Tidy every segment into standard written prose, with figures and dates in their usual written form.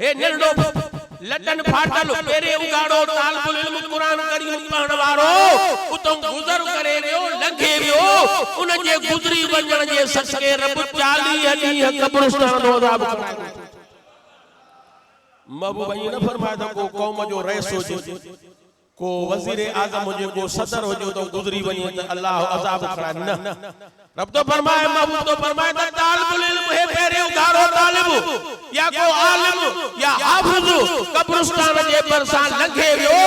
हे निरडो लटन फाटल पेरे उगाड़ो तालिबुल इल्म कुरान करीम पढ़ण वारो उतों गुज़र करे वियो लंघे वियो उन जे गुज़री वञण जे सदके रब 40 ॾींहं कब्रिस्तान जो अज़ाब कराए। महबूब न फरमाए तो को कौम जो रईस हुजे को वजीर आजम हुजे को सदर हुजे तो गुज़री वञे त अल्लाह अज़ाब कराए न। रब तो फरमाए महबूब तो फरमाए त तालिबुल इल्म है पेरे उगाड़ो तालिब या को आलिम या हाफिज कब्रिस्तान जे परसां लंघे वियो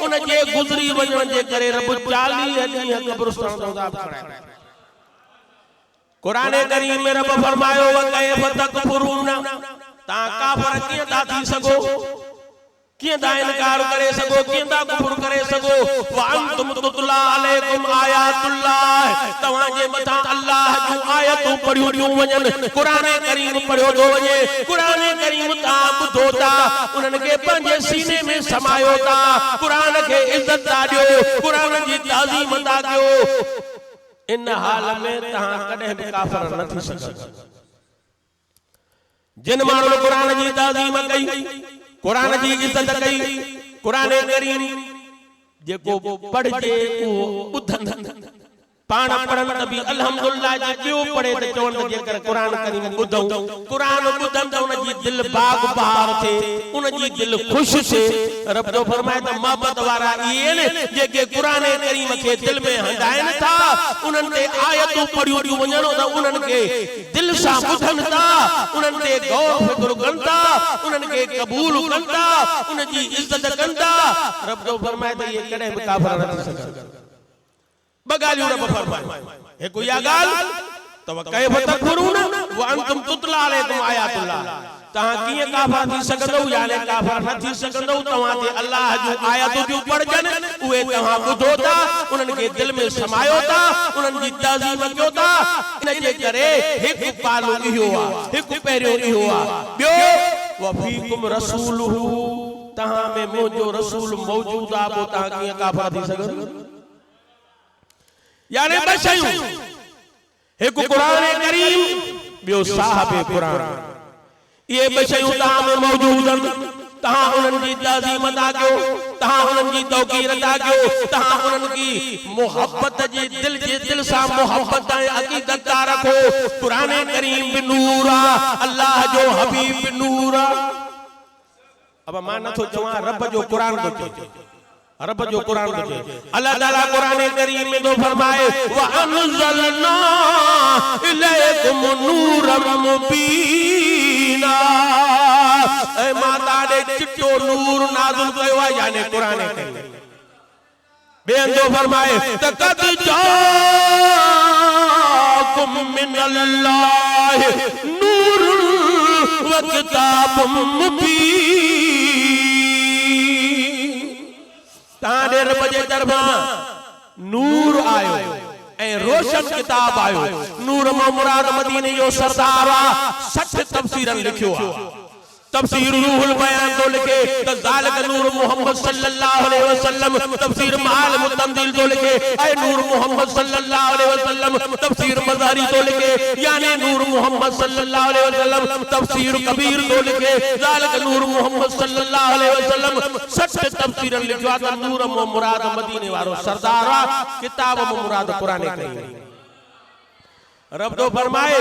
उन जे गुज़री वञण जे करे रब 40 ॾींहं कब्रिस्तान जो अज़ाब कराए। कुरान करीम में रब फरमायो व कैफ़ तकफुरून ता काफर किए ता थी सगो किए ता इनकार करे सगो किए ता कुफर करे सगो व अंतुम तुतला अलैकुम आयातुल्लाह तवा जे मथा अल्लाह जो आयतूं पढ़ियो वञन कुरान करीम पढ़ियो थो वञे कुरान करीम ता ॿुधो ता उन्हनि खे पंहिंजे सीने में समायो ता कुरान खे इज्जत ता ॾियो कुरान जी ताज़ीम ता कयो। इन हाल में तहां कॾहिं बि काफ़िर न थी सघो। जिन माण्हुनि कुरान जी ताज़ीम कई कुरान जी इज्जत कई कुरान करीम जेको पढ़जे उहो ॿुधनि पाण पढ़नि त बि अल्हम्दुलिल्लाह जे ॿियो पढ़े त चवनि त जेकर कुरान करीम ॿुधऊं कुरान ॿुधनि त उन जी दिलि बाग बहार थिए उन जी दिलि ख़ुशि थिए। रब जो फरमाए त मोहब्बत वारा इहे आहिनि जेके कुरान करीम खे दिलि में हंडाइनि था उन्हनि ते आयतूं पढ़ियूं वञनि त उन्हनि खे दिलि सां ॿुधनि था उन्हनि ते गौर फिक्र कनि था उन्हनि खे क़बूल कनि था उन जी इज़त कनि था। रब जो फरमाए त इहे कॾहिं बि काफ़िर न थी सघनि। बगालियो रब फरमाए हे कोई गाल तो कैफ़ तकफुरून व अंतुम तुतला अलैकुम आयातुल्लाह तहां किए काफर थी सकंदो यानी काफर न थी सकंदो तहां ते अल्लाह जो आयतूं जो पढ़जन उहे तहां ॿुधो था उन्हनि खे दिल में समायो था उन्हनि जी ताज़ीम कयो था। इन जे करे हिकु पालो इहो आहे हिकु पहिरियों इहो आहे ॿियो व फीकुम रसूलुहु तहां में मुंहिंजो रसूल मौजूद आहे पोइ तहां कीअं काफर थी सघंदो। यानी बशयूं एक कुरान करीम बियो साहिब कुरान ये बशयूं तहां में मौजूद आहिनि तहां उन्हनि जी ताज़ीम अदा कयो तहां उन्हनि जी तौक़ीर अदा कयो तहां उन्हनि की मोहब्बत जे दिल सां मोहब्बत ऐं अक़ीदत रखो। कुरान करीम भी नूर आहे अल्लाह जो हबीब भी नूर आहे। अब मां नथो चवां रब जो कुरान थो चए रब जो कुरान तो अल्लाह ताला कुरान करीम में तो फरमाए व अनज़लना इलैकुम नूरम मुबीना ए माता दे चिट्टो नूर नाज़िल कयो आहे यानी कुरान करीम बेन तो फरमाए तकद जाकुम मिनल्लाह नूर व किताबुम मुबीन ताने रब जे दरबार नूर आयो ए रोशन किताब आयो नूर में मुराद मदीने जो सरदार 60 तफसीरन लिखियो तफसीर रूहुल बयान तो लिखे तो ज़ालिक नूर मोहम्मद सल्लल्लाहु अलैहि वसल्लम तफसीर मालिम तंजील तो लिखे ऐ नूर मोहम्मद सल्लल्लाहु अलैहि वसल्लम तफसीर मज़ारी तो लिखे यानी नूर मोहम्मद सल्लल्लाहु अलैहि वसल्लम तफसीर कबीर तो लिखे ज़ालिक नूर मोहम्मद सल्लल्लाहु अलैहि वसल्लम 60 तफसीर लिखवा त नूर में मुराद मदीने वारो सरदार किताब में मुराद कुरान करीम। रब तो फरमाए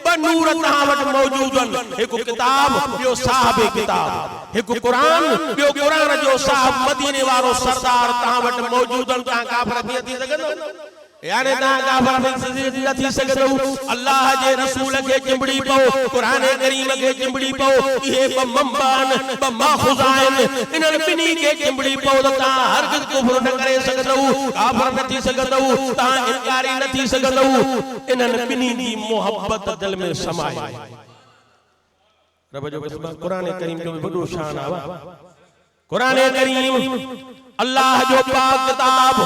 ब नूर तहां वट मौजूद आहिनि हिकु किताब ॿियो साहिब किताब हिकु कुरान ॿियो कुरान जो साहिब मदीने वारो सरदार तहां वट मौजूद आहिनि तहां काफ़िर थी सघंदो यानी तहां काफ़िर न थी सघंदो। अल्लाह जे रसूल खे चिंबड़ी पओ कुरान करीम खे चिंबड़ी पओ इहे ब मंबान ब माखुज़ाइन इन्हनि ॿिन्ही खे चिंबड़ी पओ त तहां हरगिज़ कुफ्र न करे सघंदो काफ़िर न थी सघंदो तहां इनकारी न थी सघंदो। इन्हनि ॿिन्ही जी मोहब्बत दिल में समाए रब जो कुरान करीम जो वॾो शान आहे। कुरान करीम अल्लाह जो पाक किताब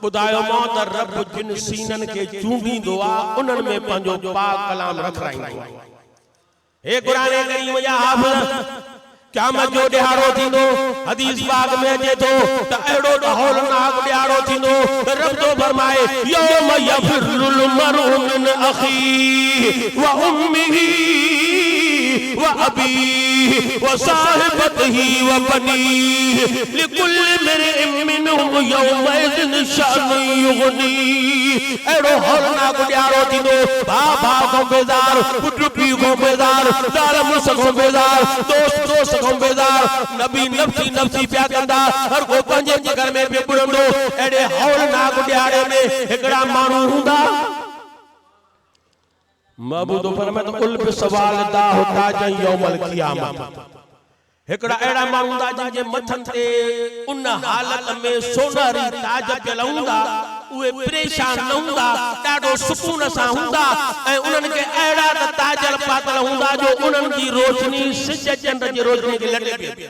बुधायो मौत रब जिन सीनन के चूंबींदो आ उन्हनि में पंहिंजो पाक कलाम रखाईंदो आहे। हे कुरान करीम या हाफ़िज़ क़यामत जो ॾियारो थींदो हदीस पाक में अचे थो त अहिड़ो हौलनाक ॾियारो थींदो रब तो फरमाए यौम यफ़िरुल मरउ मिन अख़ीहि व उम्मिही व अबी व साहिबतिही व बनी लिकुल्लि इम्रिइन मिनहुम यौमइज़िन शानुन युग़नी। एड़ो हौलनाक ॾियारो थींदो, भाउ भाउ खां बेज़ार, पुटु पीउ खां बेज़ार, ज़ाल मुड़ुस खां बेज़ार, दोस्त दोस्त खां बेज़ार। नबी नफ़्सी नफ़्सी पिया कंदा, हर को पंहिंजे घर में पियो ॿुड़ंदो। एड़े हौलनाक ॾियारे में हिकिड़ा माण्हू हूंदा। महबूब फरमाए तो कुल बि सवाल दा होता जं यौमल क़ियामत। हिकिड़ा अहिड़ा माण्हू हूंदा जंहिंजे मथनि ते उन हालत में सोनारी ताज पियल हूंदा, उहे परेशान न हूंदा, ॾाढो सुकून सां हूंदा ऐं उन्हनि खे अहिड़ा त ताजल पातल हूंदा जो उन्हनि जी रोशनी सिज चंड जी रोशनी खे लटे पई।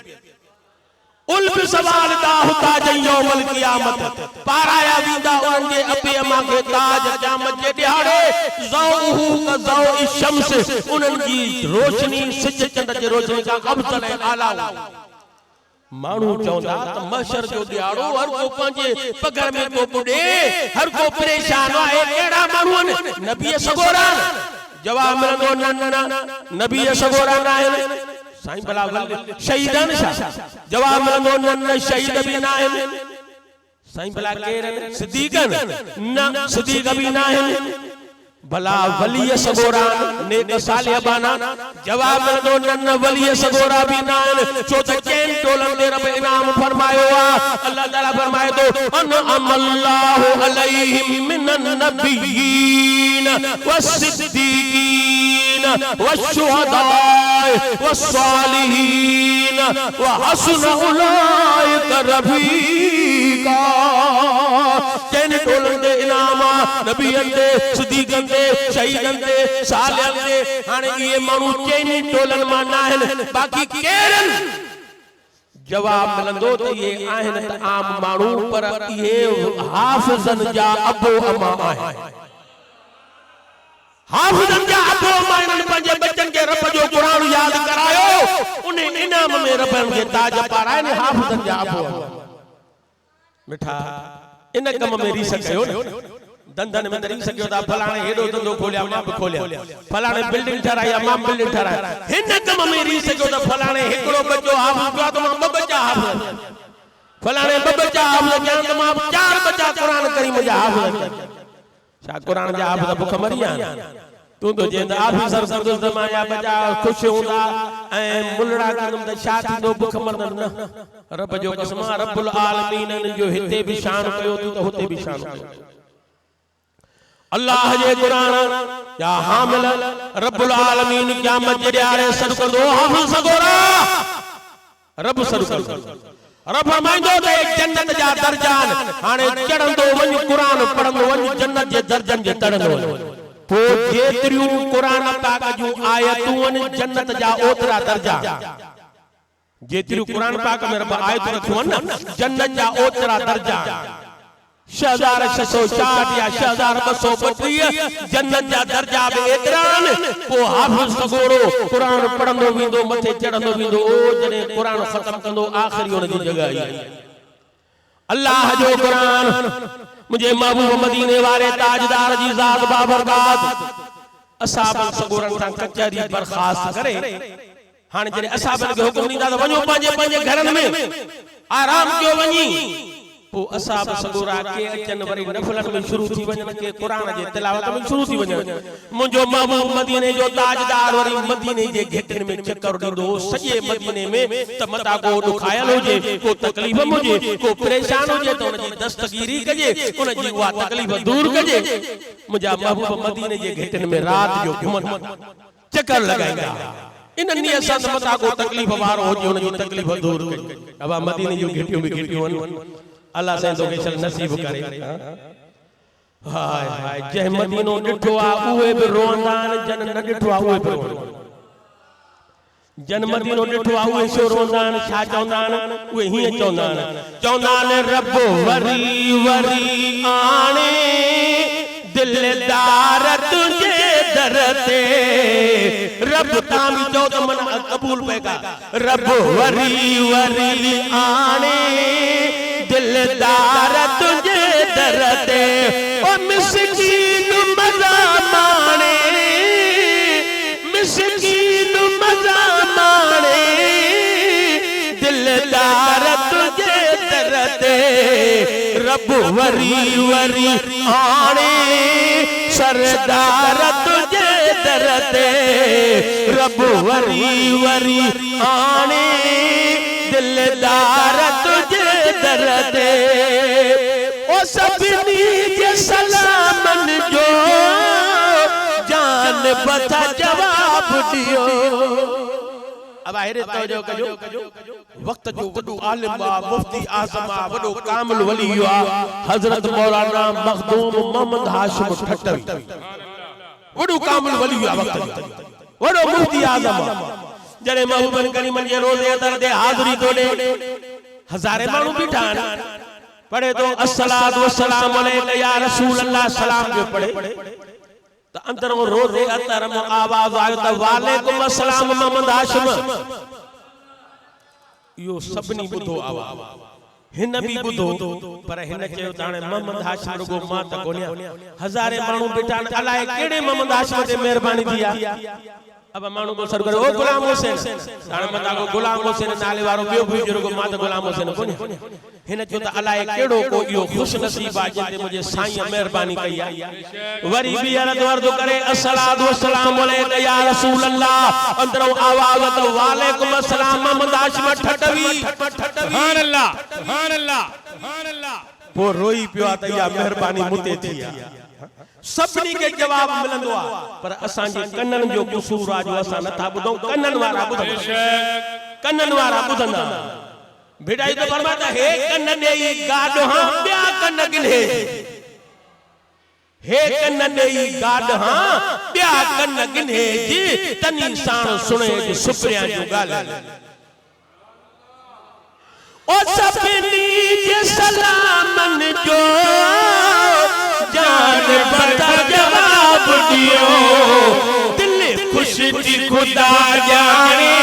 उल बि सवाल दा होता जं यौमल क़ियामत। पाराया वेंदा उन्हनि जे अबे अमा खे ताज क़यामत जे ॾियारे। ज़ौहु का ज़ौइ शम्स, उन्हनि जी रोशनी सिज चंड जी रोशनी खां अफज़ल ऐं आला। माण्हू चवंदा त महशर जो ॾियारो हर को पंहिंजे पगर में को ॿुॾे, हर को परेशान आहे। अहिड़ा माण्हू आहिनि नबी सगोरा? जवाब मिलंदो न न न, नबी सगोरा न आहिनि। साईं भला शहीदन छा? जवाब मिलंदो न न, शहीद बि न आहिनि। साईं भला केर आहिनि? सिद्दीक़न? न, सिद्दीक़ बि न आहिनि। भला वली सगोरा नेक सालिह बाना? जवाब मिलंदो न न, वली सगोरा बि न आहिनि। छो त चइनि टोलनि ते रब इनाम फरमायो आहे। अल्लाह ताला फरमाए थो अनअमल्लाहु अलैहिम मिनन नबिय्यीन वस्सिद्दीक़ीन वश्शुहदाए वस्सालिहीन व हसुन उलाइका रफीका। चइनि टोलनि ते इनाम आहे, नबियनि ते, सिद्दीक़नि ते, शहीदनि ते, सालिहनि ते। हाणे इहे माण्हू चइनि टोलनि मां न आहिनि, बाक़ी केरु आहिनि? जवाब मिलंदो त इहे आहिनि त आम माण्हू, पर इहे हाफ़िज़नि जा अबो अमा आहिनि। हाफ़िज़नि जा अबो अमा इन्हनि पंहिंजे बचनि खे रब जो क़ुरान यादि करायो, उन इनाम में रब खे ताज पाराइनि। हाफ़िज़नि जा अबो अमा मिठा इन कम में रीस कयो न। धंधनि में रीस कयो था, फलाणे हेॾो धंधो खोलिया मां बि खोलिया, फलाणे बिल्डिंग ठाराई मां बिल्डिंग ठाराई। हिन कम में रीस कयो त फलाणे हिकिड़ो बच्चो हाफ़िज़ पियो त मां ॿ बच्चा हाफ़िज़, फलाणे ॿ बच्चा हाफ़िज़ कया त मां 4 बच्चा क़ुरान करीम जा हाफ़िज़। छा क़ुरान जा हाफ़िज़ बुख मरी आहिनि? तूं तो जेंदा ऑफिसर संदुस माया बचा खुश हूंदा ऐं मुलड़ा कंदम त छा थींदो? बुख मरदम न। रब जो कसम, रब्बुल आलमीन जो हिते भी शान कयो तो हुते भी शान कयो। अल्लाह जे कुरान या हामिल रब्बुल आलमीन क़यामत जे ॾियारे सॾु कंदो हाफ़िज़ सगोरा। रब सॾु कंदो, रब फरमाईंदो त जन्नत जा दर्जा हाणे चढ़ंदो वञ, कुरान पढ़ंदो वञ, जन्नत जे दर्जनि जे तड़ंदो वञ। तो जेतिरियूं कुरान पाक जूं आयतूं आहिनि जन्नत जा ओतिरा दर्जा। जेतिरियूं कुरान पाक में रब आयतूं रखियूं आहिनि न, जन्नत जा ओतिरा दर्जा। 6660 या 6232 जन्नत जा दर्जा बि एतिरा आहिनि। पोइ हाफ़िज़ सगोरो कुरान पढ़ंदो वेंदो, मथे चढ़ंदो वेंदो। ओ जॾहिं कुरान ख़त्म कंदो, आख़िरी हुन जी जॻह आई। अल्लाह जो कुरान मुझे महबूब मदीने वाले ताजदार जी ज़ात बाबरकात असाब सगोरन सां कचहरी बर्खास्त करे। हाणे जॾहिं असाबनि खे हुकुम ॾींदा त वञो पंहिंजे पंहिंजे घरनि में आराम कयो वञी, पोइ असाब सगोरा के अचनि वरी नफ़लनि में शुरू थी वञनि, के क़ुरान जे तिलावत में शुरू थी वञनि। मुंहिंजो महबूब मदीने जो ताजदार वरी मदीने जे गेटनि में चक्कर ॾींदो सॼे मदीने में त मता को ॾुखायल हुजे, को तकलीफ़ हुजे, को परेशान हुजे त उनजी दस्तगीरी कजे, उनजी उहा तकलीफ़ दूर कजे। मुंहिंजा महबूब मदीने जे गेटनि में राति जो घुमनि, चक्कर लॻाईंदा। इन नियत सां मता को तकलीफ़ वारो हुजे, उनजी तकलीफ़ दूर कजे। अब मदीने जूं गेटियूं बि गेटियूं आहिनि। अल्लाह से तो के नसीब करे। हाय हाय जय मदीनो ॾिठो आ उहे बि रोंदा आहिनि, जन न ॾिठो आ उहे बि रोंदा। जन मदीनो ॾिठो आ उहे छो रोंदा आहिनि? छा चवंदा आहिनि? उहे हीअं चवंदा आहिनि, चवंदा आहिनि रब वरी वरी आणे दिलदार तुझे दर ते। रब ताम जो त मन कबूल पेगा। रब वरी वरी आणे दिलदार तुझे दर ते। ओ मिस्कीन मज़ा माणे, मिस्कीन मज़ा ते रब वरी वरी आणे सरदार तुझे दर ते रब वरी वरी आणे दिलदार तुझे दर ते ओ सभिनी जे सलामन जो जान बता जवाब दियो। अब आहिरे तवजो कजो वक्त जो वडो आलिम आ मुफ्ती आजम आ वडो कामिल वली आ हजरत मौलाना मखदूम मोहम्मद हाशिम ठट्टवी वडो कामिल वली आ वक्त वडो मुफ्ती आजम जड़े महबूबन करीमन जे रोजे अदर दे हाज़री तो दे हजारे मानू बीठा पढ़े तो अस्सलातु वस्सलाम अलैका या रसूल अल्लाह सलाम जो पढ़े तो अंदर वो रोजे अंदर में आवाज आयो तो वालेकुम अस्सलाम मोहम्मद हाशिम यो सबनी बुधो आवाज हिन भी बुधो पर हिन चयो ताने मोहम्मद हाशिम रुगो मां त कोन्या हजारे मानू बेटा अलाए केड़े मोहम्मद हाशिम ते मेहरबानी दिया। अब मानू को सर करे ओ गुलाम हुसैन ताने मता को गुलाम हुसैन नाले वारो बियो बुजुर्ग रुगो मां त गुलाम हुसैन कोन्या हिन चयो त अलाए केड़ो को यो खुश नसीब आ जिते मुझे साईं मेहरबानी कई आ वरी भी अर्ज वर्द करे अस्सलातु वस्सलाम अलैका या रसूल अल्लाह अंदरो आवाज तो वालेकुम अस्सलाम मोहम्मद हाशिम ठट्टवी सुभान अल्लाह सुभान अल्लाह सुभान अल्लाह वो रोई पियो त या मेहरबानी मुते थी सबनी के जवाब मिलंदो आ पर असा जे कन्नन जो कसूर आ जो असा नथा बुधो कन्नन वारा बुधंदा भिड़ाई तो फरमाता है कन्नन ई गाडो हां ब्या कन्न गिले हे कन्नन ई गाडो हां ब्या कन्न गिने जी तनी साण सुने जी सुप्रिया जो गाल ओ सभिनी जे सलामन जो जान बता जवाब दियो दिल खुश थी खुदा जाने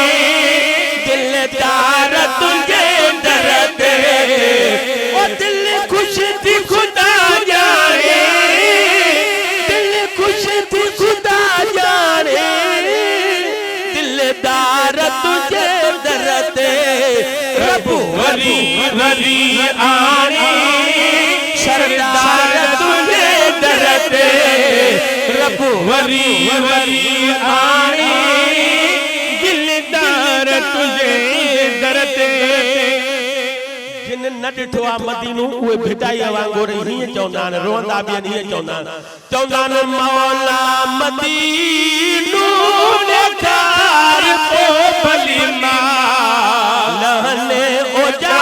दिलदार तुझे दर दे ओ दिल खुश थी खुदा जाने दिल खुश थी खुदा जाने दिलदार तुझे दर दे रब वरी वरी आने सरदार तुझे दर दे रब वरी वरी आने दिलदार तुझे दर दे जिन न डिठो आ मदीनो उहे भिटाई वांगुर ही चौंदा रोंदा भी नहीं चौंदा मौला मदीनो देखार को भली मां लहने ओ जा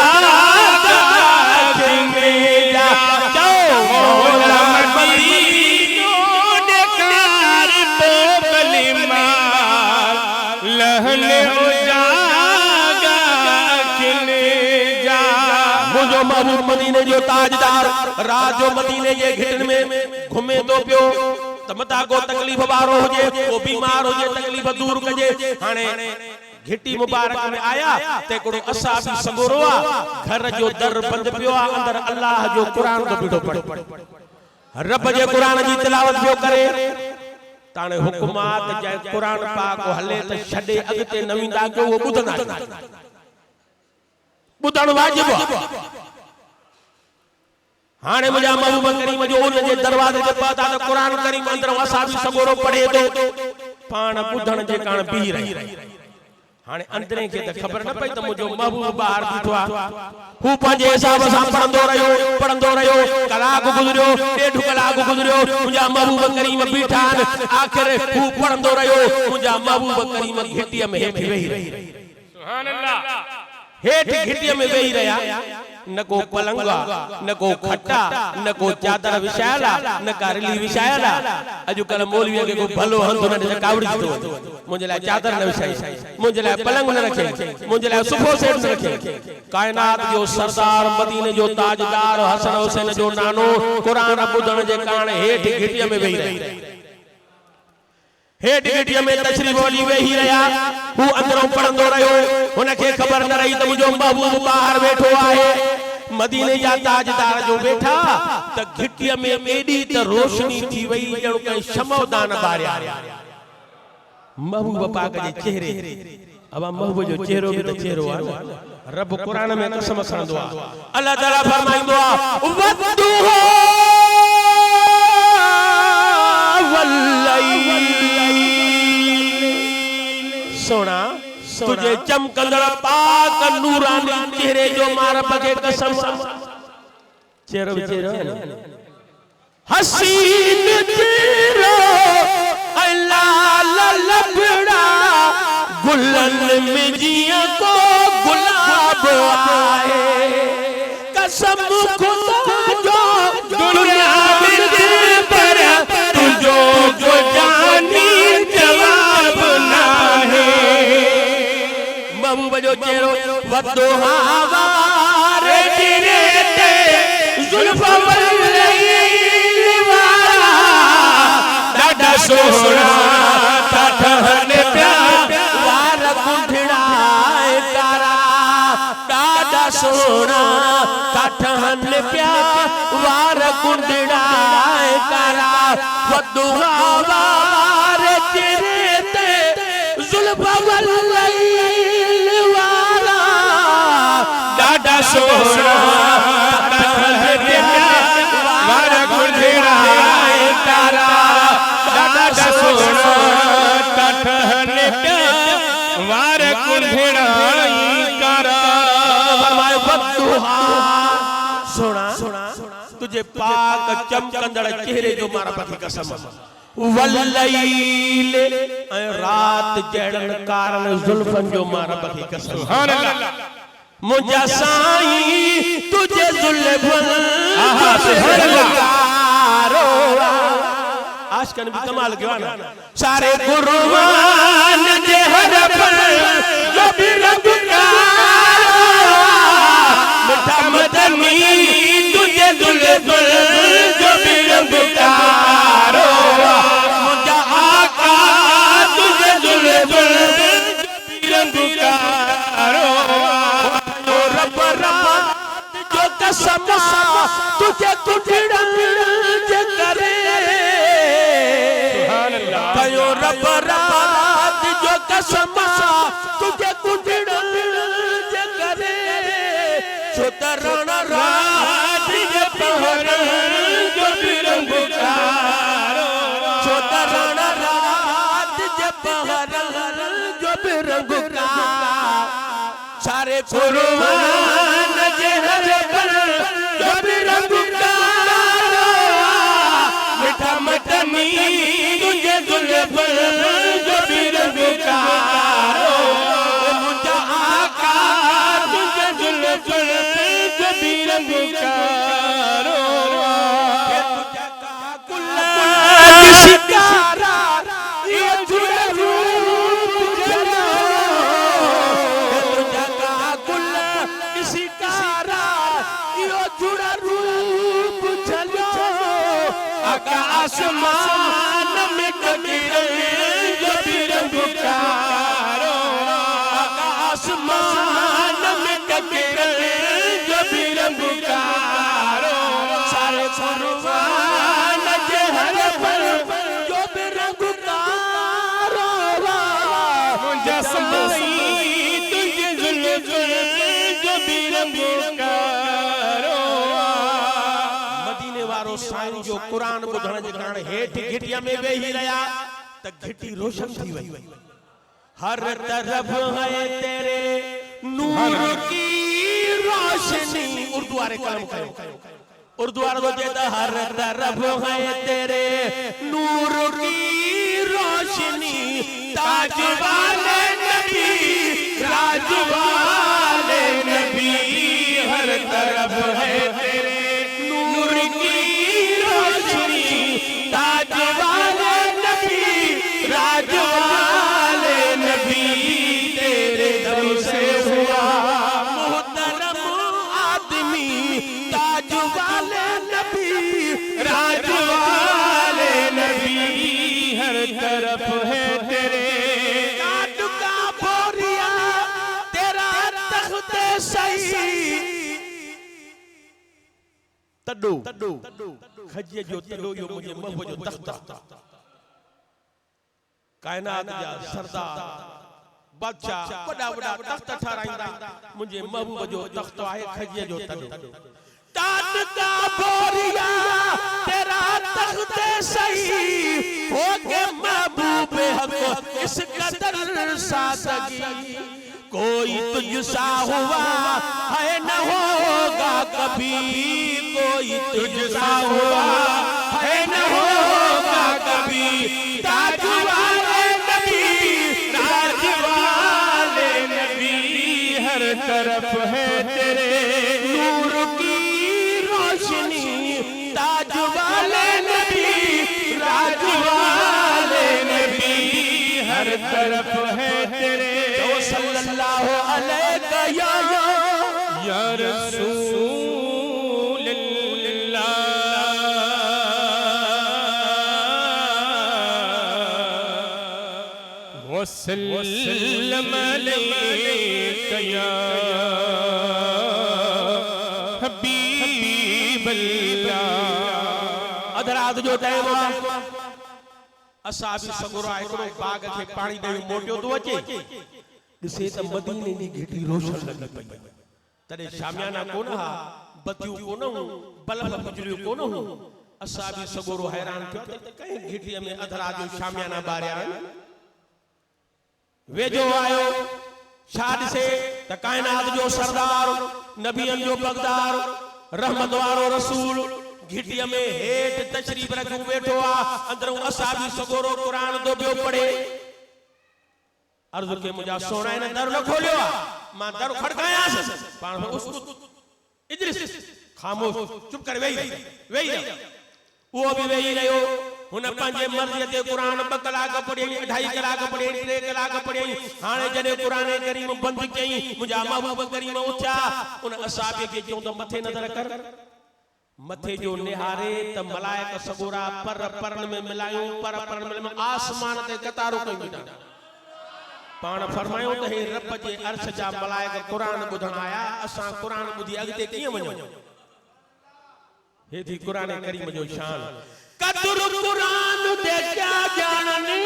महबूब मदीने जो ताजदार राजो मदीने जे घिटन में घुमे तो पियो त मता को तकलीफ बारो होजे को बीमार होजे तकलीफ दूर कजे हाने घिटी मुबारक में आया ते कोड़ो असाबी सगोरो आ घर जो दर बंद पियो आ अंदर अल्लाह जो कुरान को पढ़ो पढ़ रब जे कुरान जी तिलावत जो करे ताने हुकुमात जे कुरान पाक को हले त छडे अगते नवींदा को वो बुधना बुधण वाजिब हाने मुझा महबूब करीम जो उन जे दरवाजे ते पता त कुरान करीम अंदर असाबी सगोरो पढ़े तो पाण बुधण जे कान बी रही हाने अंदरे के त खबर न पई त मुजो महबूब बाहर बीठो आ हु पंजे हिसाब सां पढ़ंदो रहियो कलाक गुजरियो डेढ़ कलाक गुजरियो मुझा महबूब करीम बीठा आखिर हु पढ़ंदो रहियो मुझा महबूब करीम घिटिया में हेठ वेही सुभान अल्लाह हेठ घिटिया में वेही रहा न को पलंगा न को खट्टा न को चादर विछायला न कारली विछायला अजुकल मौलवी के को भलो हंधु न कावड़ी तो मुझे ला चादर न विछाई मुझे ला पलंग न रखे मुझे ला सुफो सेट न रखे कायनात जो सरदार मदीने जो ताजदार हसन हुसैन जो नानो कुरान बुधण जे कारण हेठ घिटिया में वेही रहे हेठ घिटिया में तशरीफ वाली वेही रहा हु अंदरों पढ़ंदो रहियो उनके खबर न रही त मुझो महबूब बाहर बैठो आहे मदीने जा ताजदार जो बैठा त घिटिया में एडी त रोशनी थी वई जण के शमोदान बारिया महबूब पाक जे चेहरे अब महबूब जो चेहरो भी त चेहरो आ रब कुरान में कसम खणंदो आहे अल्लाह ताला फरमाईंदो आहे वद्दुहा वल्लैल सोना तुझे चमकंदड़ पाक नूरानी चेहरे जो मारब के कसम चेहरो चेहरो हसीन चेहरो लाल लबड़ा गुलन में जिया को गुलाब आए कसम खुदा जो दुनिया में पर तुझो जो जानी जवाब ना है महबूब जो चेहरो वद्दुहा वारे तेरे ते जुल्फा सोना ठहन प्यार कुंठड़ाए कारा डाडा सोना ठहन प्यार कुंठड़ाए कारा वद्दुहा वारे तेरे ते जुल्फा वल्लैल वाला डाडा सोना ठहन प्यार कुंठड़ाए कारा सोना ठहन वार कुंठड़ाई करा वद्दुहा सोना तुझे पाक चमकंदड़ चेहरे जो मारा पति कसम वल्लैल रात जड़न कारण जुल्फन जो मारा पति कसम सुभान अल्लाह मुझा साईं तुझे जुल्फन सुभान अल्लाह आशकन भी कमाल के वाना सारे कुर्बान जे हर पर जो भी रब का मिठा मदनी तुझे जुल्फुल जो भी रब का मुझा आका तुझे जुल्फुल जो भी रब का रब रब जो कसम तुझे कुटड़ा जे करे कयो रब रात जो कसम तुझे कुटड़ा जे करे सुतरण रात जे पहर जो बिरंग कारो सुतरण रात जे पहर जो बिरंग का सारे कुर्बान जे हर पर जो बिरंग का मिठा मदनी तुझे जुल्फुल जो बिरंग का मुझा आका तुझे जुल्फुल जो बिरंग का शिकारा ये जुड़ा रूप चलो तुझा का कुल शिकारा ये जुड़ा रूप चलो आसमान में कबीर जो बिरंग कारो आसमान में कबीर जो बिरंग कारो सारे कुर्बान जे हर पर जो बिरंग कारो मुझे समई तुझे जुल्फुल जो बिरंग कारो साईं जो कुरान बुधण जे कारण हेठ घिटिया में वेही रहा त घिटी रोशन थी वई हर तरफ है तेरे नूर की रोशनी उर्दू वाले कलम कयो उर्दू वाले जे त हर तरफ है तेरे नूर की रोशनी ताज वाले नबी राज वाले नबी हर तरफ है तेरे नूर की ताज वाले नबी राज वाले नबी तेरे दम से हुआ मुहतरम आदमी ताज वाले नबी राज वाले नबी हर तरफ है तेरे काट का बोरिया तेरा तख्त सही तड्डू खजिए जो तड्डू यो मुझे महबूब जो तख्त कायनात जा सरदार बादशाह वॾा वॾा तख़्त ठाराईंदा मुंहिंजे महबूब जो तख़्त आहे खजीअ जो तॾो ताज का बोरिया तेरा तख़्त सही हो के महबूब हक इस कदर सादगी कोई तुझसा हुआ है न होगा कभी कोई तुझसा हुआ है न होगा कभी ताज वाले नबी राज वाले नबी हर तरफ है तेरे नूर की रोशनी ताज वाले नबी राज वाले नबी हर तरफ है तेरे तो सल्लल्लाहु अलैहि या रसूल अल्लाह वसल्लम अलैका या हबीब अल्लाह अधरात जो टाइम असां बि सगुरो हिकिड़ो बाग खे पाणी ॾेई मोटियो थो अचे ॾिसे त मदीने जी घिटी रोशन लॻी पई तॾहिं शामियाना कोन हा बतियूं कोन हुयूं बल्ब बिजलियूं कोन हुयूं असां बि सगुरो हैरान थियो त कंहिं घिटीअ में अधरा जो शामियाना ॿारिया आहिनि वेझो आयो छा ॾिसे त काइनात जो सरदार नबियनि जो बगदार रहमत वारो रसूल घिटीअ में हेठ तशरीफ रखूं वेठो आ अंदरों असां बि सगोरो क़ुरान तो बियो पढ़े अर्ज़ के मुंहिंजा सोना इन दर न खोलियो आ मां दर खड़कायास पाण उसकुत इजलिस खामोश चुप कर वेही वो भी वेही रहियो हुन पंहिंजे मर्ज़ीअ ते क़ुरान 2 कलाक पढ़ियई 2.5 कलाक पढ़ियई 3 कलाक पढ़ियई हाणे जॾहिं क़ुरान करीम बंदि कयई मुंहिंजा महबूब करीम उथिया उन असाबे खे चयूं त मथे नज़र कर मथे जो निहारे त मलाइक सगोरा परन में मिलायूं परन में आसमान ते कतारो कई बीठा पाण फरमायो त हे रब जे अर्श जा मलाइक क़ुरान ॿुधण आया असां क़ुरान ॿुधी अॻिते कीअं वञूं हे थी क़ुरान करीम जो शान कदर क़ुरान दे क्या जाननी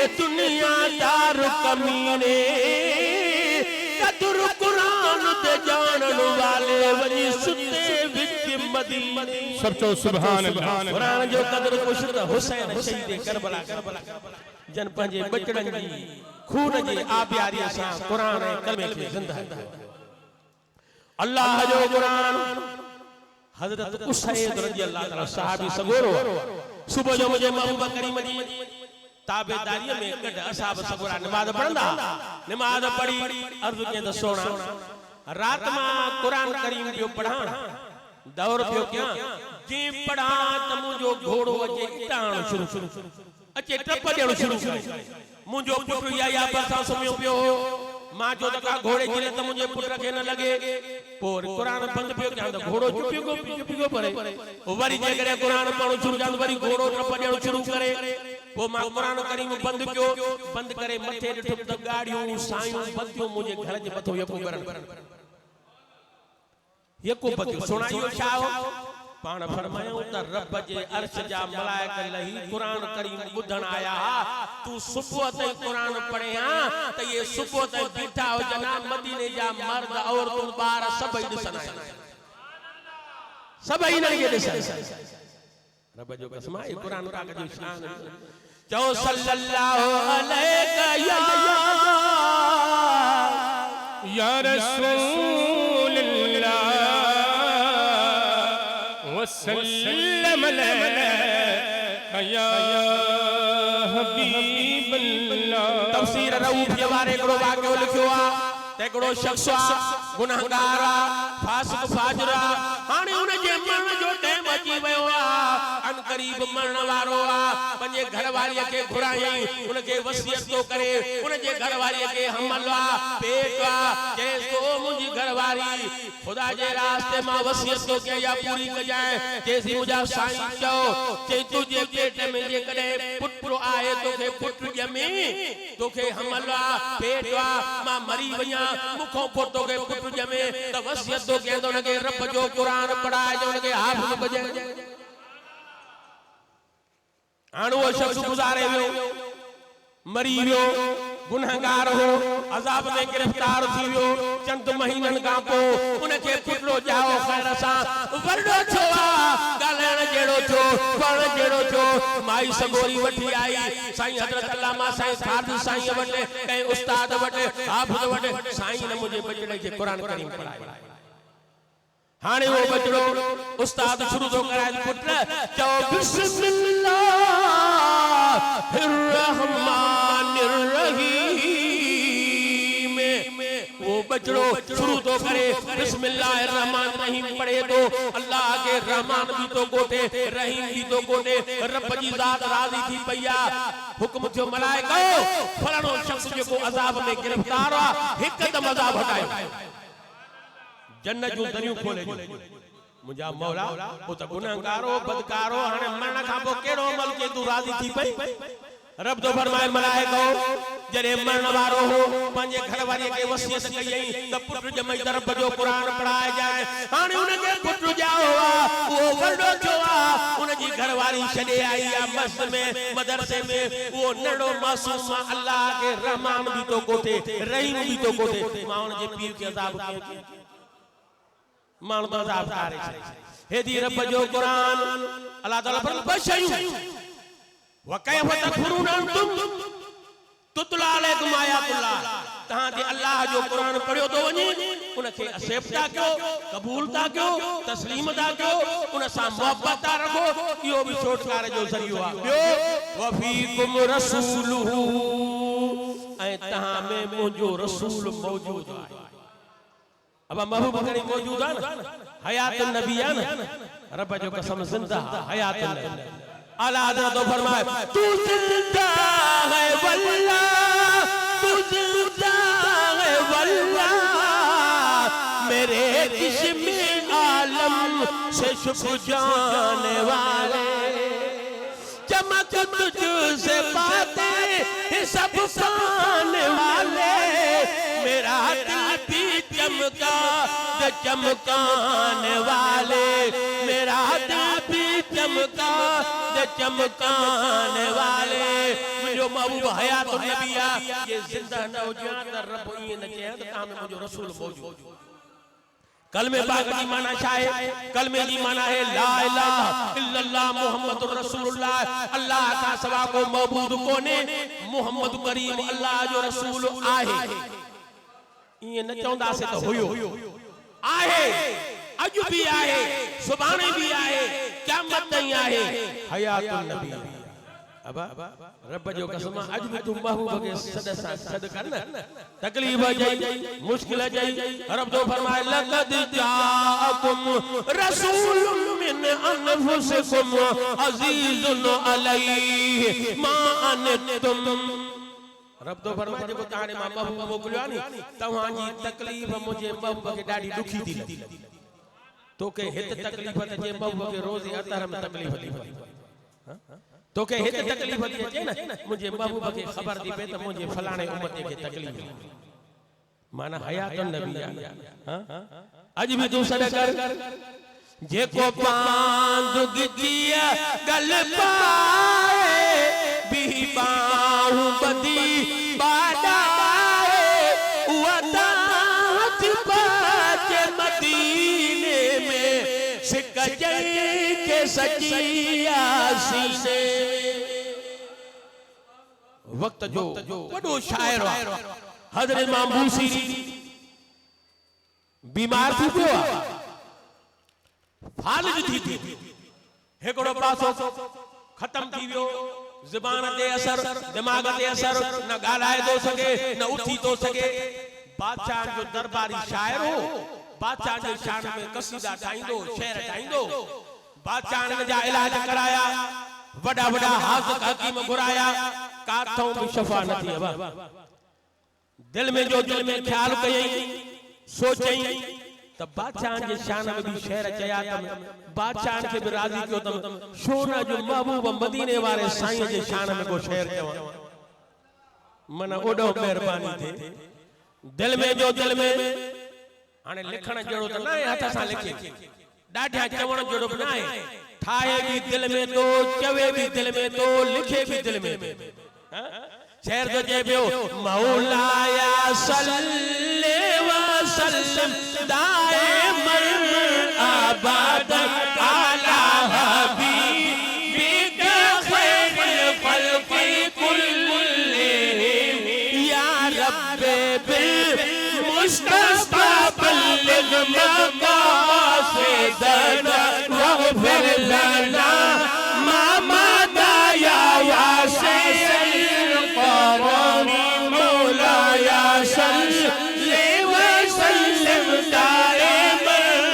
ए दुनिया दार कमीने कदर क़ुरान दे जानन वाले वनी सुते विच मदीने सब चो सुभान अल्लाह क़ुरान जो कदर कुछ त हुसैन शहीद करबला जन पंजे बचड़न जी खून जी आबियारी सां क़ुरान ऐं कलमे खे ज़िंदा अल्लाह जो क़ुरान हजरत उसैद रजी अल्लाह ताला सहाबी सगोरो सुबह जो मुझे महबूब करीम जी ताबेदारी में कड असहाब सगोरा नमाज पढ़ंदा नमाज पढ़ी अर्ज के त सोना रात में कुरान करीम जो पढ़ा दौर पियो क्या जी पढ़ा त मुझो घोड़ो अचे टाण शुरू अचे टप ॾियणु शुरू मुझो पुट या बरसा सुम्हियो पियो मां जो तका घोड़े जिले त मुझे पुट के न लगे पोर कुरान बंद पियो क्या त घोड़ो चुपियो परे वरी जेकॾहिं कुरान पढ़ो शुरू जान वरी घोड़ो टप ॾियणु शुरू करे वो मां कुरान करीम बंद कयो बंद करे मथे ॾिठो त गाड़ियूं सायूं बतियूं मुझे घर जे मथो यको करन यको बतियूं सुणायो छा पाण फरमायो त रब जे अर्श जा मलाइक लही कुरान करीम ॿुधण आया तू सुबह ते कुरान पढ़े त ये सुबह ते बीठा हो जना मदीने जा मर्द औरतूं ॿार सभई ॾिसण आया सभई न के ॾिसण रब जो कसम आहे कुरान पाक जो शान चओ सल्लल्लाहु अलैहि या रसूल अल्लाह वसल्लम अलैका या हबीब अल्लाह तफसीर रऊफ जे बारे हिकिड़ो वाक़ियो लिखियो आहे त हिकिड़ो शख्स आहे गुनाहगार आहे फासिक फाजिर आहे हाणे हुन जे मरण जो टाइम अची वियो आहे अन क़रीब मरण वारो आहे पंहिंजे घरवारीअ खे घुरायई हुनखे वसियत थो करे हुनजे घरवारीअ खे हमल आहे पेट आहे चएसि थो मुंहिंजी घरवारी खुदा जे रास्ते मां वसियत थो कयां या पूरी कजांइ चएसि मुंहिंजा साईं चओ चई तुंहिंजे पेट में जेकॾहिं पुट आहे तोखे पुट ॼमे तोखे हमल आहे पेट आहे मां मरी वञा मुखों पुट तोखे पुट ॼमे त वसियत थो कयां त हुनखे रब जो क़ुरान पढ़ाए हुनखे हाफ़िज़ बजाए हाणे उहो शख़्स गुज़ारे वियो मरी वियो गुनहगार हो अजाब में गिरफ्तार थी वियो चंद महीननि खां पोइ उनखे कुटलो जाओ ख़ैर सां वॾो छो ॻाल्हाइण जहिड़ो छो पढ़ण जहिड़ो छो माई सगोरी वठी आई साईं हज़रत अल्लामा साईं खारज साईं वटि कंहिं उस्ताद वटि हाफ़िज़ वटि साईं ने मुंहिंजे बचड़े खे क़ुरान करीम पढ़ायो हाणे वो बचड़ो उस्ताद शुरू तो कराए पुत्र चओ बिस्मिल्लाहिर रहमानिर रहीम वो बचड़ो शुरू तो करे बिस्मिल्लाहिर रहमानिर रहीम पढ़े तो अल्लाह के रहमान भी तो कोटे रहीम भी तो कोटे रब जी ज़ात राज़ी थी पया हुक्म थियो मलाइको फलाणो शख्स जेको अज़ाब में गिरफ्तार आ हिकदम अज़ाब हटायो जन्नत जो दरियूं खोले मुंहिंजा मौला वो त गुनहगारो बदकारो हाणे मरण खां पोइ कहिड़ो अमल के तू राज़ी थी पई रब तो फरमाए मलाइको जॾहिं मरण वारो हो पंहिंजे घर वारीअ खे वसियत कई त पुट ॼमई त रब जो क़ुरान पढ़ाइजाए हाणे उनखे पुट ॼाओ आहे उहो वॾो थियो आहे उनजी घरवारी छॾे आई आहे मस्जिद में मदरसे में उहो नंढो मासूम अल्लाह के रहमान भी तो कोटे रहीम भी तो कोटे मां उनजे पीर खे अज़ाब कयो मान तो अज़ाब करे हेदी रब जो कुरान अल्लाह ताला पर बशयू व कैफ तकफुरून अंतुम तुतला अलैकुम आयातुल्लाह तहां जे अल्लाह जो कुरान पढ़ियो तो वनी उनखे एक्सेप्ट था कयो कबूल था कयो तस्लीम था कयो उन सां मोहब्बत था रखो इहो भी छोटकार जो ज़रियो आ ॿियो व फीकुम रसूलुहु ऐं तहां में मुंहिंजो रसूल मौजूद आहे अब महबूब करीम मौजूद है ना हयात नबी है ना रब जो कसम जिंदा हयात नबी आला हज़रत तो फरमाए तू जिंदा है वल्लाह तू जिंदा है वल्लाह मेरे जिस्म आलम से छुप जाने वाले चमक तुझसे बातें सब पाने वाले मेरा दिल भी चमका द चमकाने वाले मेरा दिल भी चमका द चमकाने वाले मुझे महबूब हयात नबी आ ये जिंदा न हो जाए त रब ये न कहे त तां में मुझे रसूल मौजूद कलमे पाक की माना है कलमे की माना है ला इलाहा इल्लल्लाह मुहम्मदुर रसूलुल्लाह अल्लाह का सवा को मौजूद कोने मोहम्मद करीम अल्लाह जो रसूल आहे ये न चौंदा से तो हुयो आहे अज भी आहे सुभाणे भी आहे क़यामत ताईं आहे हयातुन नबी अब रब जो कसम अज भी तू महबूब के सद कर न तकलीफ जाई मुश्किल जाई रब तो फरमाए लक़द जाअकुम रसूलुम मिन अनफुसिकुम अज़ीज़ुन अलैहि मा अनतुम रब तो फरमाए जो ताने मां महबूब मोकलियो नी तव्हां जी तकलीफ मुझे महबूब के डाडी दुखी थी लगी तो के हित तकलीफ ते जे महबूब के रोज़ अतर में तकलीफ थी तो के हित तकलीफ थी अचे न मुझे महबूब के खबर दी पे त मुझे फलाणे उम्मत के तकलीफ माना हयातुन नबी हां अज भी तू सद कर जेको बांध गिदिया गल पाए भी बाहु बदी बाडाए वतात पाके मदीने में सिकजई के सजिया सीने वक्त जो वडो शायर हजरत इमाम बूसीरी बीमार थी पियो फालिज थी एकड़ो पासो खत्म थी वियो ज़बान ते असर दिमाग ते असर न गालाए दो सके न उठी तो सके बादशाह जो दरबारी शायर हो बादशाह जे शान में कसीदा ठाइंदो शेर ठाइंदो बादशाह ने जा इलाज कराया वडा वडा हाज़िर हकीम घुराया काथों भी शफा न थी अब दिल में जो दिल में ख्याल कई सोचई तब बादशाह के शान में भी शेर चया तम बादशाह के भी राजी क्यों तम शोना जो महबूब मदीने वाले साईं के शान में को शेर चवा मन ओडो मेहरबानी थे दिल में जो दिल में हाने लिखण जड़ो त ना हथ सा लिखे डाढा चवण जड़ो ना है ठाए भी दिल में तो चवे भी दिल में तो लिखे भी दिल में शेर तो जे पियो मौलाया सल्ले व सल्लम दाइमन अबदन अला हबीबिका खैरुल खल्क़ि कुल्लिहिम या रब्बे बिल मुस्तफा बल्लिग मक़ासिदना वग़फिर लना मा मदा या वासिअल करम मौलाया सल्ले व सल्लिम दाइमन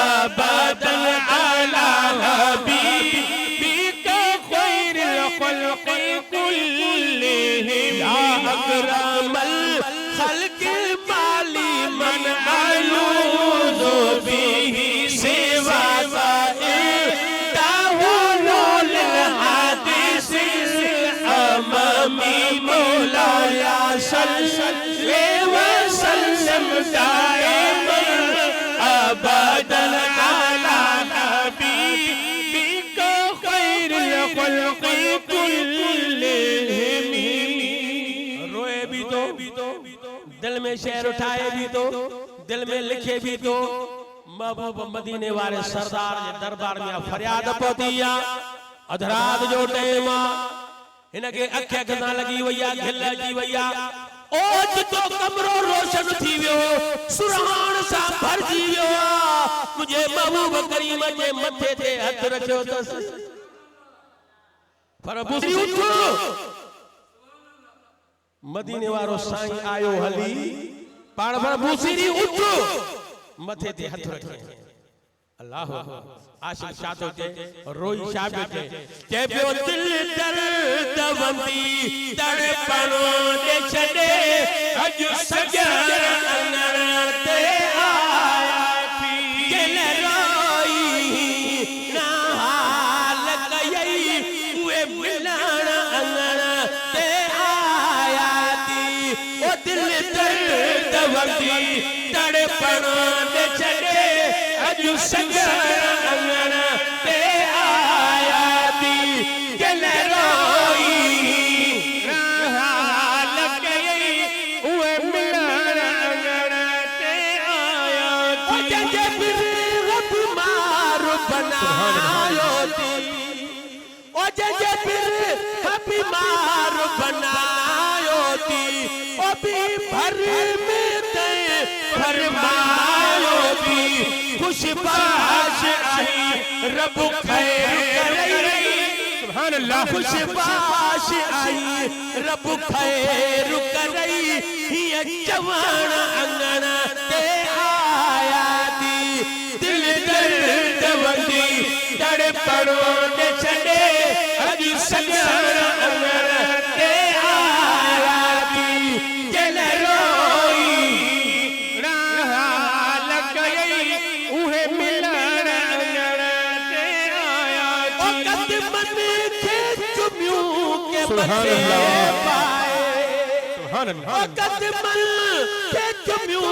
अबदन अला हबीबिका खैरुल खल्क़ि कुल्लिहिम या अकरमल खल्क़ि माली मन अलूज़ु बिही सिवा मौलाया सल्ले व सल्लम दाइमन अबदन अला हबीबिका खैरुल खल्क़ि कुल्लिहिम। रोए भी तो दिल में शेर उठाए भी तो दिल में लिखे भी तो महबूब मदीने वाले सरदार जे दरबार में फरियाद पहुती आ अधरात जो टाइम इनके अखे खसा लगी वैया घिल जी वैया ओज तो कमरो रोशन थी वियो सुरहान सा भरजी वियो मुझे महबूब करीम जे मथे ते हथ रखियो तस पर बुसी उठ मदीने वारो साईं आयो हली पाण पर बुसी उठ मथे ते हथ रखे अल्लाह आशिक शादो जे रोई शाबे जे पियो दिल दर्द वंदी तड़पणो दे छडे अज सजन अंगण ते आया थी दिल रोई ना हाल कई वे मिलन अंगण ते आया थी ओ दिल दर्द वंदी तड़पणो दे छडे अज सजन अंगण ते आया थी दिल रोई हाल कई वे मिलन अंगण ते आया थी जंजे फिर रब मार बनायो थी ओ जंजे फिर रब मार बनायो थी ओ भी भर में ते फरमायो थी खुशबाश आई रब खैर करे सुभान अल्लाह खुशबाश आई रब खैर करे ये जवान अंगण ते आया थी दिल दर्द वंदी तड़पणो दे छडे अज सजन अंगण ते आया थी दिल रोई हाल कई उहे मिलन अंगण ते आया थी कदमन के चुमियो के बदले पाए सुभान अल्लाह कदमन के चुमियो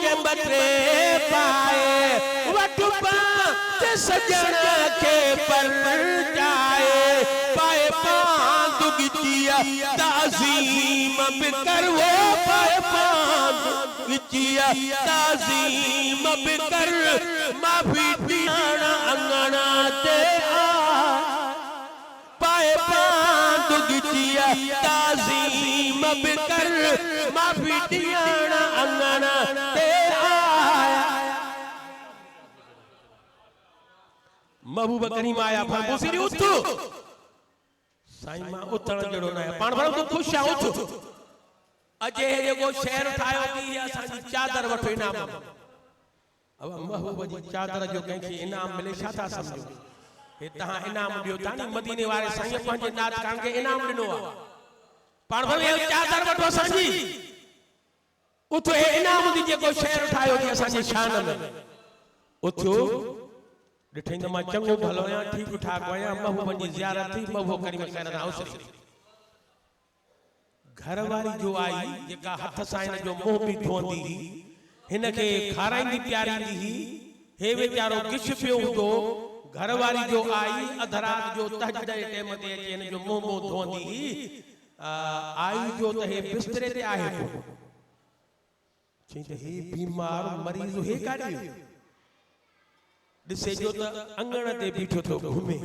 के बदले पाए वटुपा ते सजन के पर जाए पाए पांद गिटिया ताज़ीम बिकर वो पाए पांद गिटिया ताज़ीम बिकर माफी दियाना अंगना ते आ पाए पांद गिटिया ताज़ीम बिकर माफी दियाना अंगना ते आया महबूब करीम आया फरमोसी उठ साईं मां उथण जड़ो ना पाण भलो तू खुश आ उठ अजे जेको शेर ठायो थी असांजी चादर वठो इनाम अब महबूब जी चादर जो कंहिंखे इनाम मिले छा था समझो हे तहां इनाम ॾियो था नी मदीने वारे साईं पंहिंजे नात कान खे इनाम ॾिनो आहे पाण भले चादर वठो असांजी उथो हे इनाम दी जेको शेर ठायो थी असांजी शान में उथो ॾिठईं त मां चङो भलो आहियां ठीकु ठाक आहियां महबूब जी ज़ियारत थी महबूब करीम खैर हाउसरी घर वारी जो आई जेका हथ सां हिन जो मुंहुं बि धोंदी हुई हिन खे खाराईंदी प्यारींदी हुई हे वीचारो किश पियो हूंदो घर वारी जो आई अधरात जो तहजद जे टाइम ते अची हिन जो मुंहुं धोंदी हुई आई जो त हे बिस्तरे ते आहे चई त हे बीमार मरीज हे काॾे ॾिसे जो त अंगण ते बीठो थो घुमे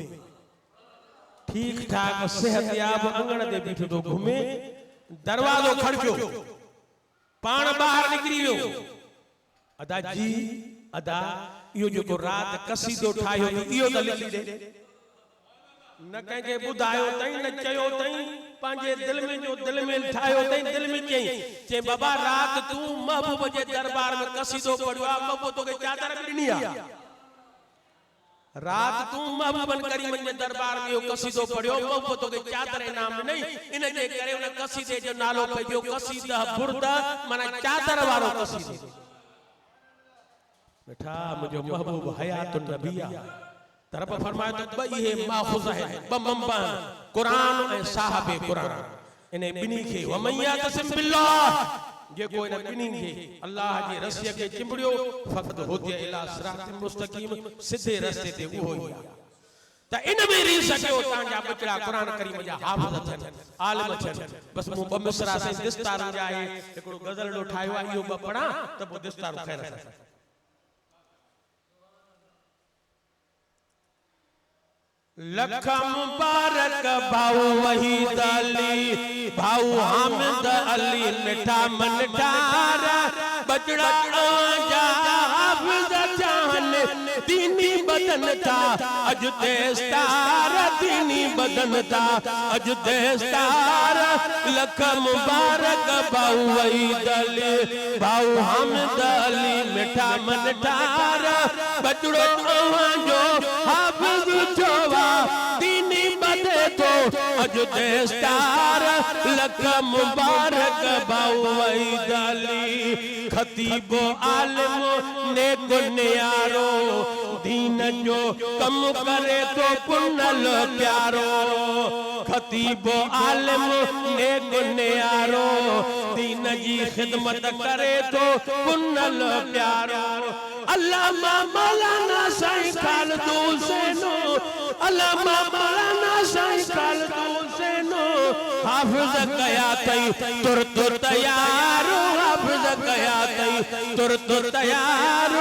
ठीक ठाक सेहतयाब अंगण ते बीठो थो घुमे दरवाजो खड़कियो पाण ॿाहिरि निकिरी वियो अदा जी अदा इहो जेको रात कसीदो ठाहियो इहो त लिखी ॾे न कंहिंखे ॿुधायो अथई न चयो अथई पंहिंजे दिल में ठाहियो अथई दिल में चई बाबा रात तूं महबूब जे दरबार में कसीदो पढ़ियो आहे महबूब तोखे चादर ॾिनी आहे रात तूं महबूबन करीमन जे दरबार में कसीदो पढ़ियो महबूब तोखे चादर इनाम ॾिनई इन जे करे उन कसीदे जो नालो पइजो कसीदा बुर्दा माना चादर वारो कसीदो मिठा मुझो महबूब हयातुन नबी तरफ फरमाए तो बई है माखुज है बमंबा कुरान ए साहबे कुरान इने बिनी के वमैया तसिम बिल्लाह जे को इन बिनी के अल्लाह जी रस्सी के चिंबड़ियो फकत होते इला सिरात मुस्तकीम सीधे रास्ते ते वो ही त इन में री सकियो तांजा बचड़ा कुरान करीम जा हाफिज थन आलिम थन बस मु बमिसरा से दिस्तार जाए एकड़ो गजल लो ठायो आ इयो पढ़ा त पो दिस्तार खैर लख मुबारक भाऊ वहीद अली भाऊ हामिद अली मिठा मन ठार बचड़ा जा हाफिज जान दीनी बदन था अज देस्तार दीनी बदन था अज देस्तार लख मुबारक भाऊ वहीद अली भाऊ हामिद अली मिठा मन ठार बचड़ो जो हाफिज जोवा दीनी बदे तो अज देस्तार लख मुबारक भाऊ वहीद अली खतीबो आलिम ने गुनियारो दीन जो कम करे तो पुनल प्यारो खतीबो आलिम ने गुनियारो दीन जी खिदमत करे तो पुनल प्यारो अल्लामा मौलाना साईं खालिद हुसैनो अल्लामा मौलाना साईं खालिद हुसैनो हाफिज कया तई तुर तैयार हाफिज कया तई तुर तैयार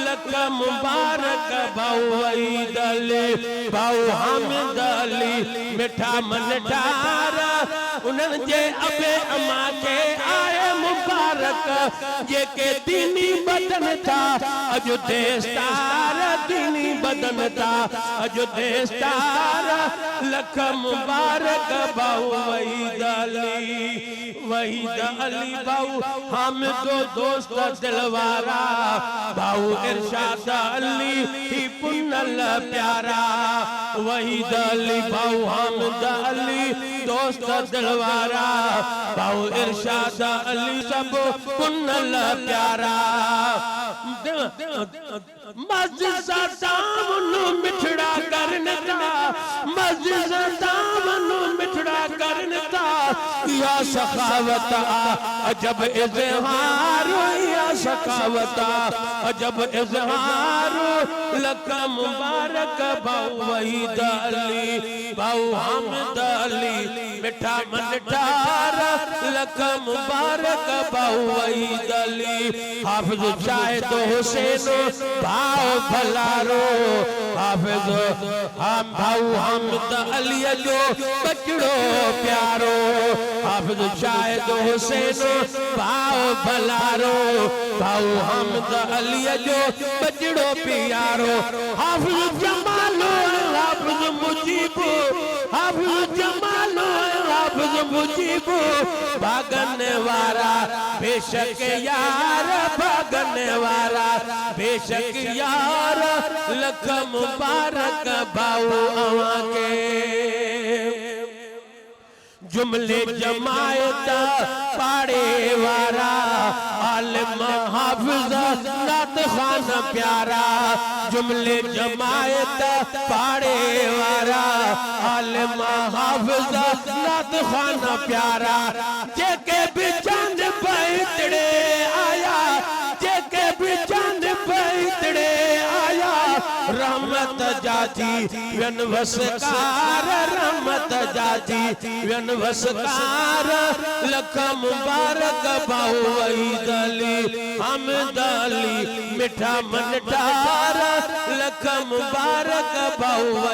लख मुबारक भाऊ वहीद अली भाऊ हामिद अली मिठा मन ठार उन्हनि जे अबे अमा के आए मुबारक जेके दीनी बदन था अज देस्तार दीनी बदन था अज देस्तार लख मुबारक भाऊ वहीद अली भाऊ हामिदो दोस्त दिलवारा भाऊ इरशाद अली ही पुनल प्यारा वहीद अली भाऊ हामिद अली दोस्त दिलवारा भाऊ इरशाद अली सब पुनल प्यारा मस्जिद दामन मिठड़ा करने का मस्जिद दामन मिठड़ा करने का या सखावत अजब इज़हार या सखावत अजब इज़हार लख मुबारक भाऊ वहीद अली भाऊ हामिद अली मिठा मन ठार लख मुबारक भाऊ वहीद अली हाफिज शाहिद हुसैनो भाऊ भलारो हाफिज हम भाऊ हामिद अली जो बचड़ो प्यारो हाफिज शाहिद हुसैनो भाऊ भलारो भाऊ हामिद अली जो बचड़ो प्यारो हाफिज जमालो हाफिज मुजीबो हाफिज जमालो हाफिज मुजीबो भागने वाला बेशक यार भागने वाला बेशक यार लख मुबारक भाऊ अवा के जुमले जमायत पाड़े वारा आलिम हाफिज नात खान प्यारा जुमले जमायत पाड़े वारा आलिम हाफिज नात खान प्यारा जेके भी चंद बैतड़े आया जेके भी चंद बैतड़े आया रहमत जाती व्यनवसकार रहमत जाती व्यनवसकार लख मुबारक बाहु दली हम दली मिठा मनटार लख मुबारक बाहु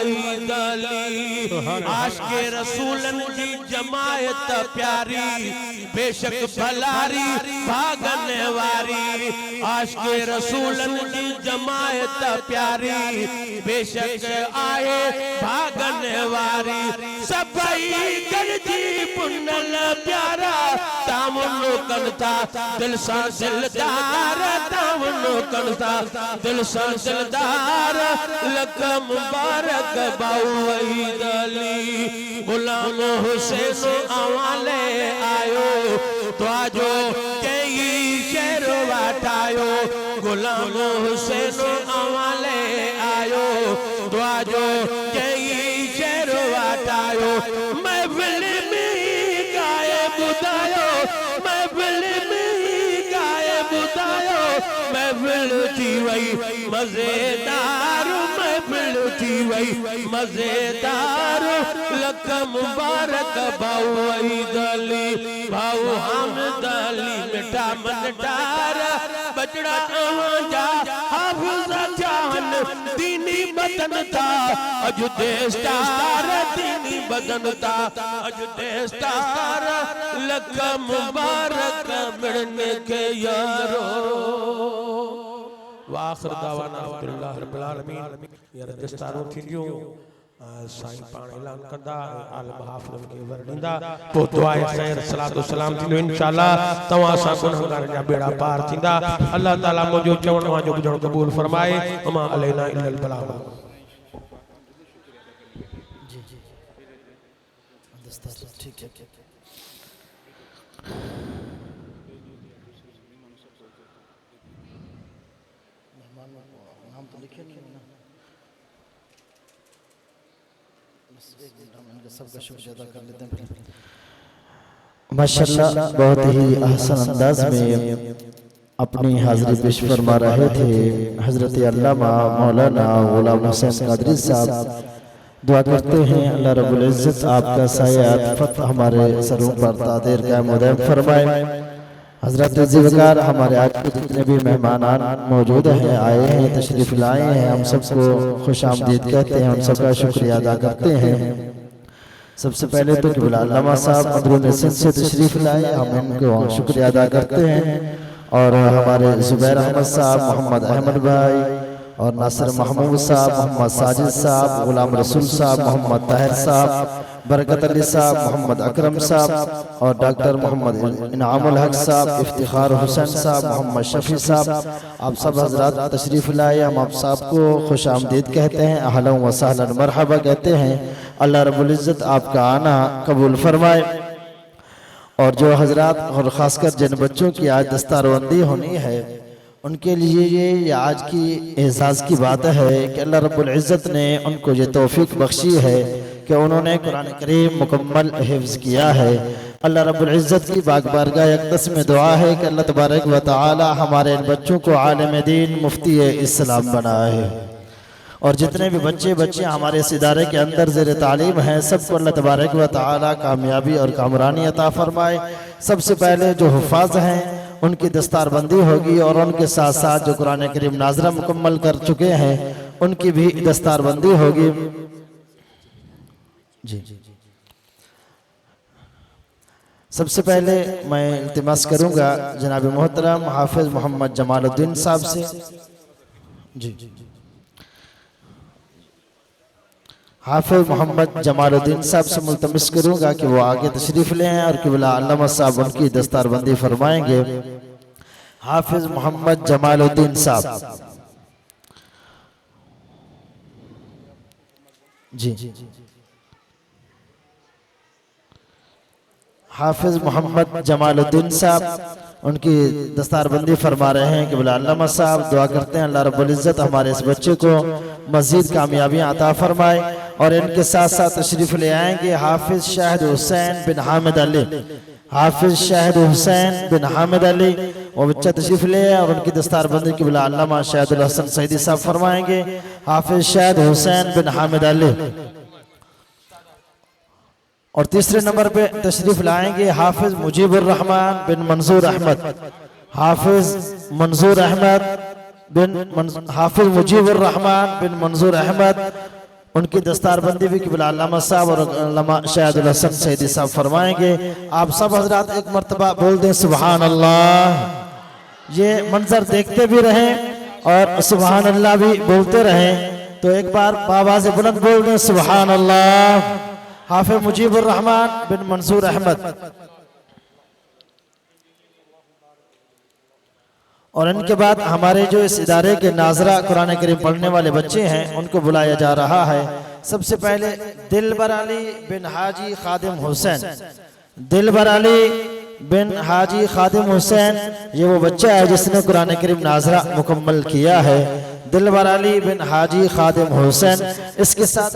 दली आशिक़े रसूलन जी जमायत प्यारी बेशक भलारी भागने वारी आशिक़े रसूलन जी जमायत प्यारी बेशक आए भागने वारी सभई गॾिजी पुनल प्यारा तामुनो कनता दिल सां दिलदार तामुनो कनता दिल सां दिलदार लख मुबारक बाहु दली गुलाम हुसैन अवाले आयो तुआजो कई शेर वाटायो गुलाम हुसैन अवाले आयो तुआजो कई शेर वाटायो महफिल में गाए बुधायो महफिल में गाए बुधायो महफिल थी वई मजेदार महफिल थी वई मजेदार लख मुबारक बाहु दली भाऊ हामिद अली मिठा मनटार बजड़ा जा हाफिज़ जान दीनी बदन था अज देस्तार दीनी बदन था अज देस्तार लख मुबारक मिलने के यारो वाखिर दावाना अल्हम्दुलिल्लाह रब्बिल आलमीन यार दस्तारो थींदियूं साईं पाण ऐलान कंदा आलम हाफ़िज़ खे वरणींदा पोइ दुआए ख़ैर सलातो सलाम थींदो इंशाअल्लाह तव्हां सां गुनहगार जा बेड़ा पार थींदा अल्लाह ताला मुंहिंजो चवण वांजो ॿुधण क़बूल फरमाए वमा अलैना इल्लल बलाग जी जी दस्तार ठीक है नाम तो लिखे नहीं ना सबका शुक्रिया अदा कर लेते हैं माशाअल्लाह बहुत ही अहसन अंदाज में अपनी हाज़िरी पेश फरमा रहे थे हज़रत अल्लामा मौलाना गुलाम हुसैन कादरी साहब। दुआ करते हैं अल्लाह रब्बुल इज़्ज़त आपका सायात फत हमारे सरों पर तादेर कायम व दायम फरमाए। हज़रत ज़िवकार हमारे आज के जितने भी मेहमान मौजूद हैं आए हैं तशरीफ़ लाए हैं हम सबको खुशामदीद कहते हैं हम सबका शुक्रिया अदा करते हैं। सबसे पहले तो क़िबला अल्लामा साहब अंदरून सिंध से तशरीफ़ लाए हम इनको शुक्रिया अदा करते हैं और हमारे ज़ुबैर अहमद साहब मोहम्मद अहमद भाई और नासिर महमूद साहब मोहम्मद साजिद साहब गुलाम रसूल साहब मोहम्मद ताहिर साहब बरकत अली साहब मोहम्मद अकरम साहब और डॉक्टर मोहम्मद इनामुल हक साहब इफ्तिखार हुसैन साहब मोहम्मद शफी साहब आप सब हजरात तशरीफ़ लाए हम आप साहब को खुश आमदीद कहते हैं अहलन व सहलन मरहबा कहते हैं। अल्लाह रब्बुल इज़्ज़त आपका आना कबूल फरमाए। और जो हजरात और ख़ासकर जिन बच्चों की आज दस्तारबंदी होनी है उनके लिए ये आज की एजाज़ की बात है कि अल्लाह रब्बुल इज़्ज़त ने उनको ये तौफीक बख्शी है कि उन्होंने कुरान करीम मुकम्मल हिफ्ज़ किया है। अल्लाह रब्बुल इज़्ज़त की बारगाह अक़दस में दुआ है कि अल्लाह तबारक व तआला हमारे इन बच्चों को आलिम दीन मुफ्ती इस्लाम बनाए और जितने भी बच्चे हमारे इस इदारे के अंदर ज़ेर तालीम हैं सबको अल्लाह तबारक व तआला कामयाबी और कामरानी अता फरमाए। सबसे पहले जो हुफ़ाज़ हैं उनकी दस्तारबंदी होगी और उनके साथ साथ जो कुरान करीम नाज़रा मुकम्मल कर चुके हैं उनकी भी दस्तारबंदी होगी। जी सबसे पहले मैं इल्तिमास करूंगा जनाब मोहतरम हाफिज़ मोहम्मद जमालुद्दीन साहब से। जी हाफिज़ मोहम्मद जमालुद्दीन साहब से मुल्तमिस करूंगा कि वो आगे तशरीफ़ ले हैं और क़िबला अल्लामा साहब उनकी दस्तारबंदी फरमाएंगे। हाफिज़ मोहम्मद जमालुद्दीन साहब जी हाफिज़ मोहम्मद जमालुद्दीन साहब उनकी दस्तारबंदी फरमा रहे हैं कि क़िबला अल्लामा साहब दुआ करते हैं अल्लाह रब्बुल इज़्ज़त हमारे इस बच्चे को मज़ीद कामयाबियाँ अता फरमाए। और इनके साथ साथ तशरीफ़ ले आएंगे हाफिज़ शाहिद हुसैन बिन हामिद अली। हाफिज़ शाहिद हुसैन बिन हामिद अली वो बच्चा तशरीफ़ ले और उनकी दस्तारबंदी क़िबला अल्लामा शाहिदुल हसन सईदी साहब फरमाएंगे। हाफिज शाहिद हुसैन बिन हामिद अली। और तीसरे नंबर पे तशरीफ लाएंगे हाफिज मुजीबुर रहमान बिन मंजूर अहमद। हाफिज मंजूर अहमद हाफिज मुजीबुर रहमान बिन मंजूर अहमद, उनकी दस्तारबंदी भी किबला अल्लामा साहब और अल्लामा शाहिदुल हसन सईदी साहब फरमाएंगे। आप सब हजरात एक मर्तबा बोल दें सुभान अल्लाह। ये मंजर देखते भी रहें और सुभान अल्लाह भी बोलते रहें। तो एक बार आवाज़ बुलंद बोल दें सुभान अल्लाह। हाफिज मुजीबुर रहमान बिन मंसूर अहमद। और इनके बाद हमारे जो इस इदारे के नाजरा कुरान करीम पढ़ने वाले बच्चे हैं उनको बुलाया जा रहा है। सबसे पहले दिलबर अली बिन हाजी खादिम हुसैन। दिलबर अली बिन हाजी खादिम हुसैन ये वो बच्चा है जिसने कुरान करीम नाजरा मुकम्मल किया है। दिलबर अली बिन हाजी खादिम हुसैन। इसके साथ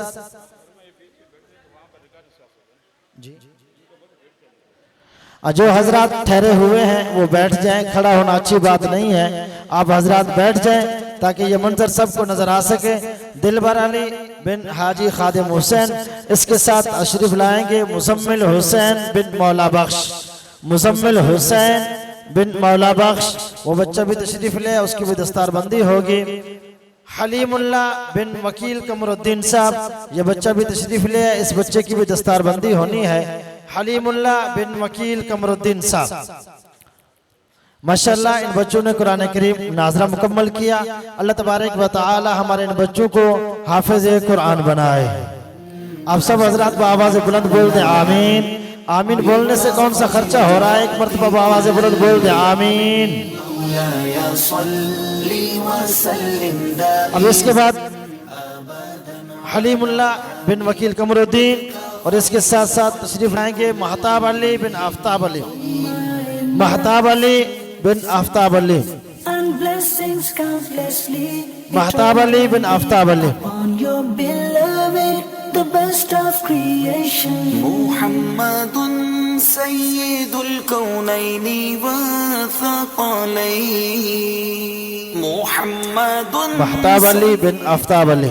जो हजरात ठहरे हुए हैं वो बैठ जाएं, खड़ा होना अच्छी बात नहीं है। आप हजरात बैठ जाएं ताकि ये मंजर सबको नजर आ सके। दिलबर अली बिन हाजी खादिम हुसैन। इसके साथ तशरीफ लाएंगे मुजम्मिल हुसैन बिन मौला बख्श। मुजम्मिल हुसैन बिन मौला बख्श, वो बच्चा भी तशरीफ ले, उसकी भी दस्तारबंदी होगी। हलीमुल्ला बिन वकील कमरुद्दीन साहब, ये बच्चा भी तशरीफ ले, इस बच्चे की भी दस्तारबंदी होनी है। हलीमुल्ला बिन वकील कमरुद्दीन साहब, माशाअल्लाह इन बच्चों ने कुरान करीम नाजरा मुकम्मल किया। अल्लाह तबारक व तआला हमारे इन बच्चों को हाफिज कुरान बनाए। आप सब हजरात आवाज़ बुलंद बोल दें आमीन। आमीन बोलने से कौन सा खर्चा हो रहा है? एक मरतबा आवाज़ बुलंद बोल दें आमीन। अब इसके बाद हलीमुल्ला बिन वकील कमरुद्दीन और इसके साथ साथ तशरीफ लाएंगे महताब अली बिन आफ्ताब अली। महताब अली बिन आफ्ताब अली। महताब अली बिन Aftab Ali. The best of creation. Muhammadun Sayyidul Kawnayni wa Thaqalayn. Muhammadun Mahtab Ali बिन आफ्ताब अली।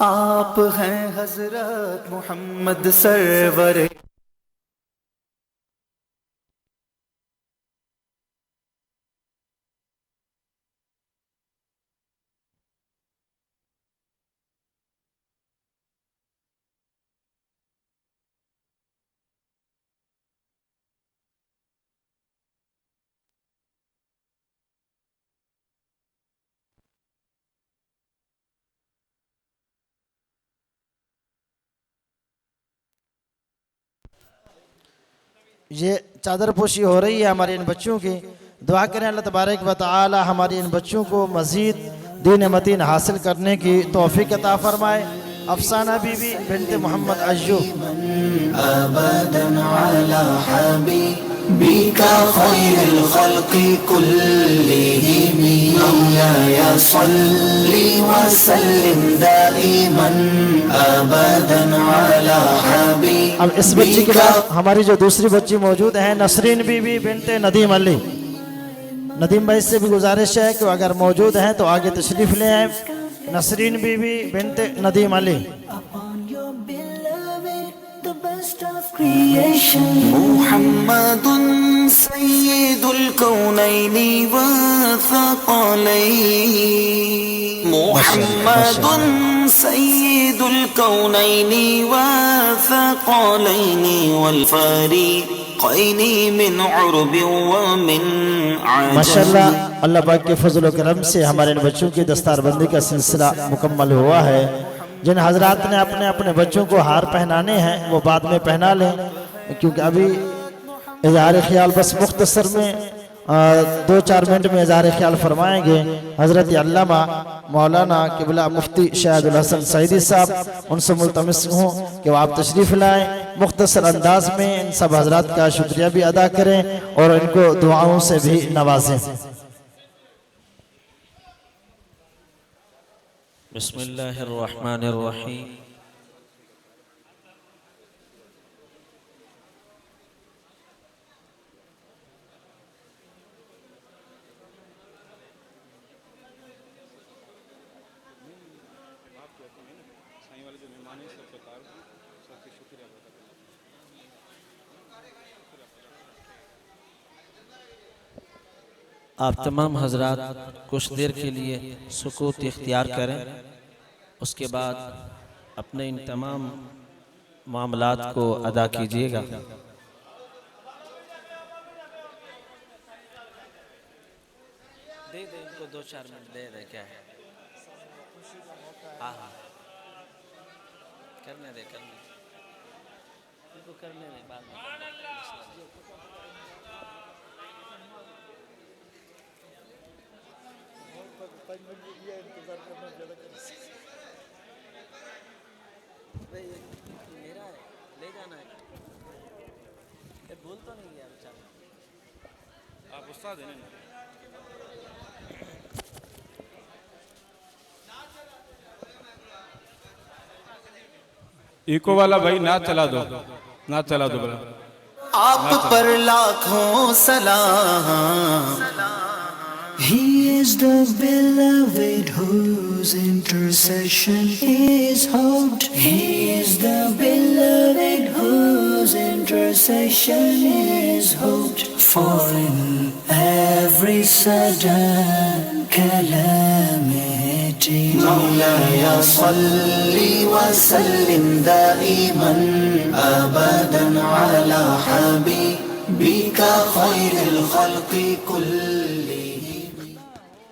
आप हैं हजरत मोहम्मद सरवर। ये चादर पोशी हो रही है हमारे इन बच्चों की। दुआ करें अल्लाह तबारक व तआला हमारे इन बच्चों को मज़ीद दीन मतीन हासिल करने की तौफीक अता फरमाए। अफसाना बीबी बिनते मोहम्मद अय्यूब। अब इस बच्ची के बाद हमारी जो दूसरी बच्ची मौजूद है नसरीन बीबी बिनते नदीम अली। नदीम भाई से भी गुजारिश है कि अगर मौजूद हैं तो आगे तशरीफ ले आए। नसरीन बीबी बिनते नदीम अली। मुहम्मदुन सय्यिदुल कौनैनि व थक़लैन। मुहम्मदुन सय्यिदुल कौनैनि व थक़लैन वल फरीक़ैन मिन उर्ब व मिन अजम। माशाअल्लाह अल्लाह पाक के फजल व करम से हमारे इन बच्चों की दस्तारबंदी का सिलसिला मुकम्मल हुआ है। जिन हजरात ने अपने अपने बच्चों को हार पहनाने हैं वो बाद में पहना लें, क्योंकि अभी इज़हार ख्याल बस मुख्तसर में 2-4 मिनट में इज़हार ख्याल फरमाएंगे हज़रत अल्लामा मौलाना क़िबला मुफ्ती शाहिदुल हसन सईदी साहब। उनसे मुल्तमिस हूँ कि वो आप तशरीफ़ लाएँ, मुख्तसर अंदाज में इन सब हजरात का शुक्रिया भी अदा करें और इनको दुआओं से भी नवाजें। बिस्मिल्लाहिर्रहमानिर्रहीम। आप तमाम हजरात कुछ देर के लिए सुकूत इख्तियार करें, उसके बाद अपने इन तमाम मामलात को अदा कीजिएगा। दे दे इनको 2-4 मिनट दे दे, क्या है। हाँ हाँ, करने दे इनको करने दे, बाद में मेरा है, ले जाना है। ये भूल तो नहीं गया बेचारा। आप उस्ताद हैं ना? इको वाला भाई ना चला दो बड़ा। आप पर लाखों सलाम। He is the beloved whose intercession is hoped. He is the beloved whose intercession is hoped. For in every sudden calamity, Mawlaya salli wa sallim daiman abadan ala habibika khairil khalqi kulli.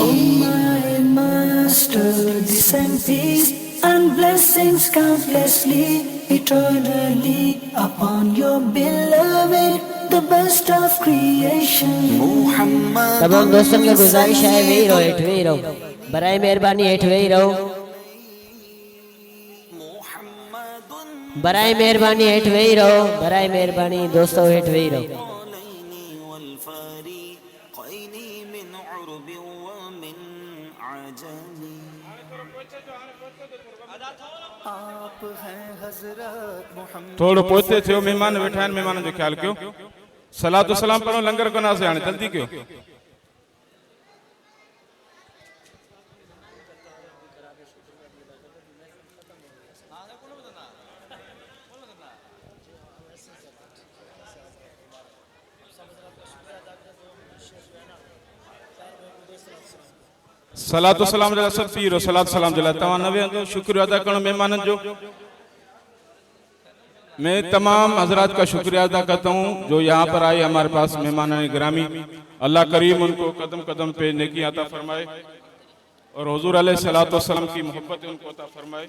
Oh my master, descend peace and blessings countlessly, eternally upon your beloved, the best of creation. तमाम दोस्तों की गुजारिश है वही रहो बराए मेहरबानी हेठ वही रहो, बराए मेहरबानी हेठ वही रहो, बराए मेहरबानी दोस्तों हेठ वही रहो। थोड़ो पोते थे मेहमान वेठा आहिनि, मेहमान जो ख्याल कयो। सलातो सलाम पढ़ो, लंगर कंदासीं हाणे, जल्दी कयो। सलातो सलाम जला सब पीरो, सलात सलाम जला तव्हां नवे जो शुक्रिया अदा करो मेहमान जो। मैं तमाम हजरात का शुक्रिया अदा करता हूँ जो यहाँ पर आए हमारे पास मेहमान ग्रामी। अल्लाह करीम उनको कदम कदम पे नेकी अता फरमाए और हुजूर अलैहिस्सलातु वस्सलाम की मोहब्बत उनको अता फरमाए।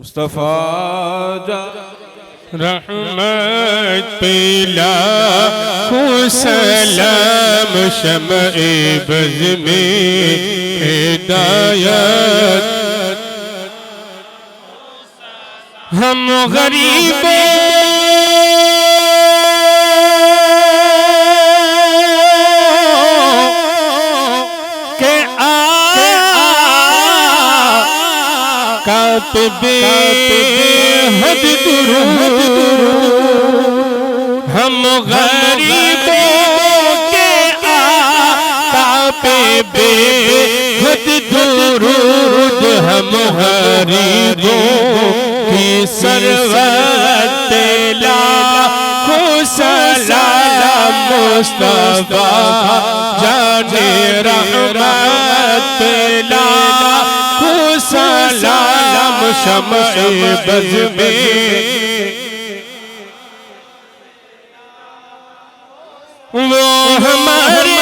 मुस्तफा जा रहमत पिला सलाम शम्ए बज़ में हिदायत। हम गरीबों के आका पे बेहद दुरूद। हम गरीबों के आका पे बेहद दुरूद। हम गरीबों की सरवत लाखों सलाम मुस्तफा जाने रहमत लाखों सलाम शम्ए बज़ में वो हमारे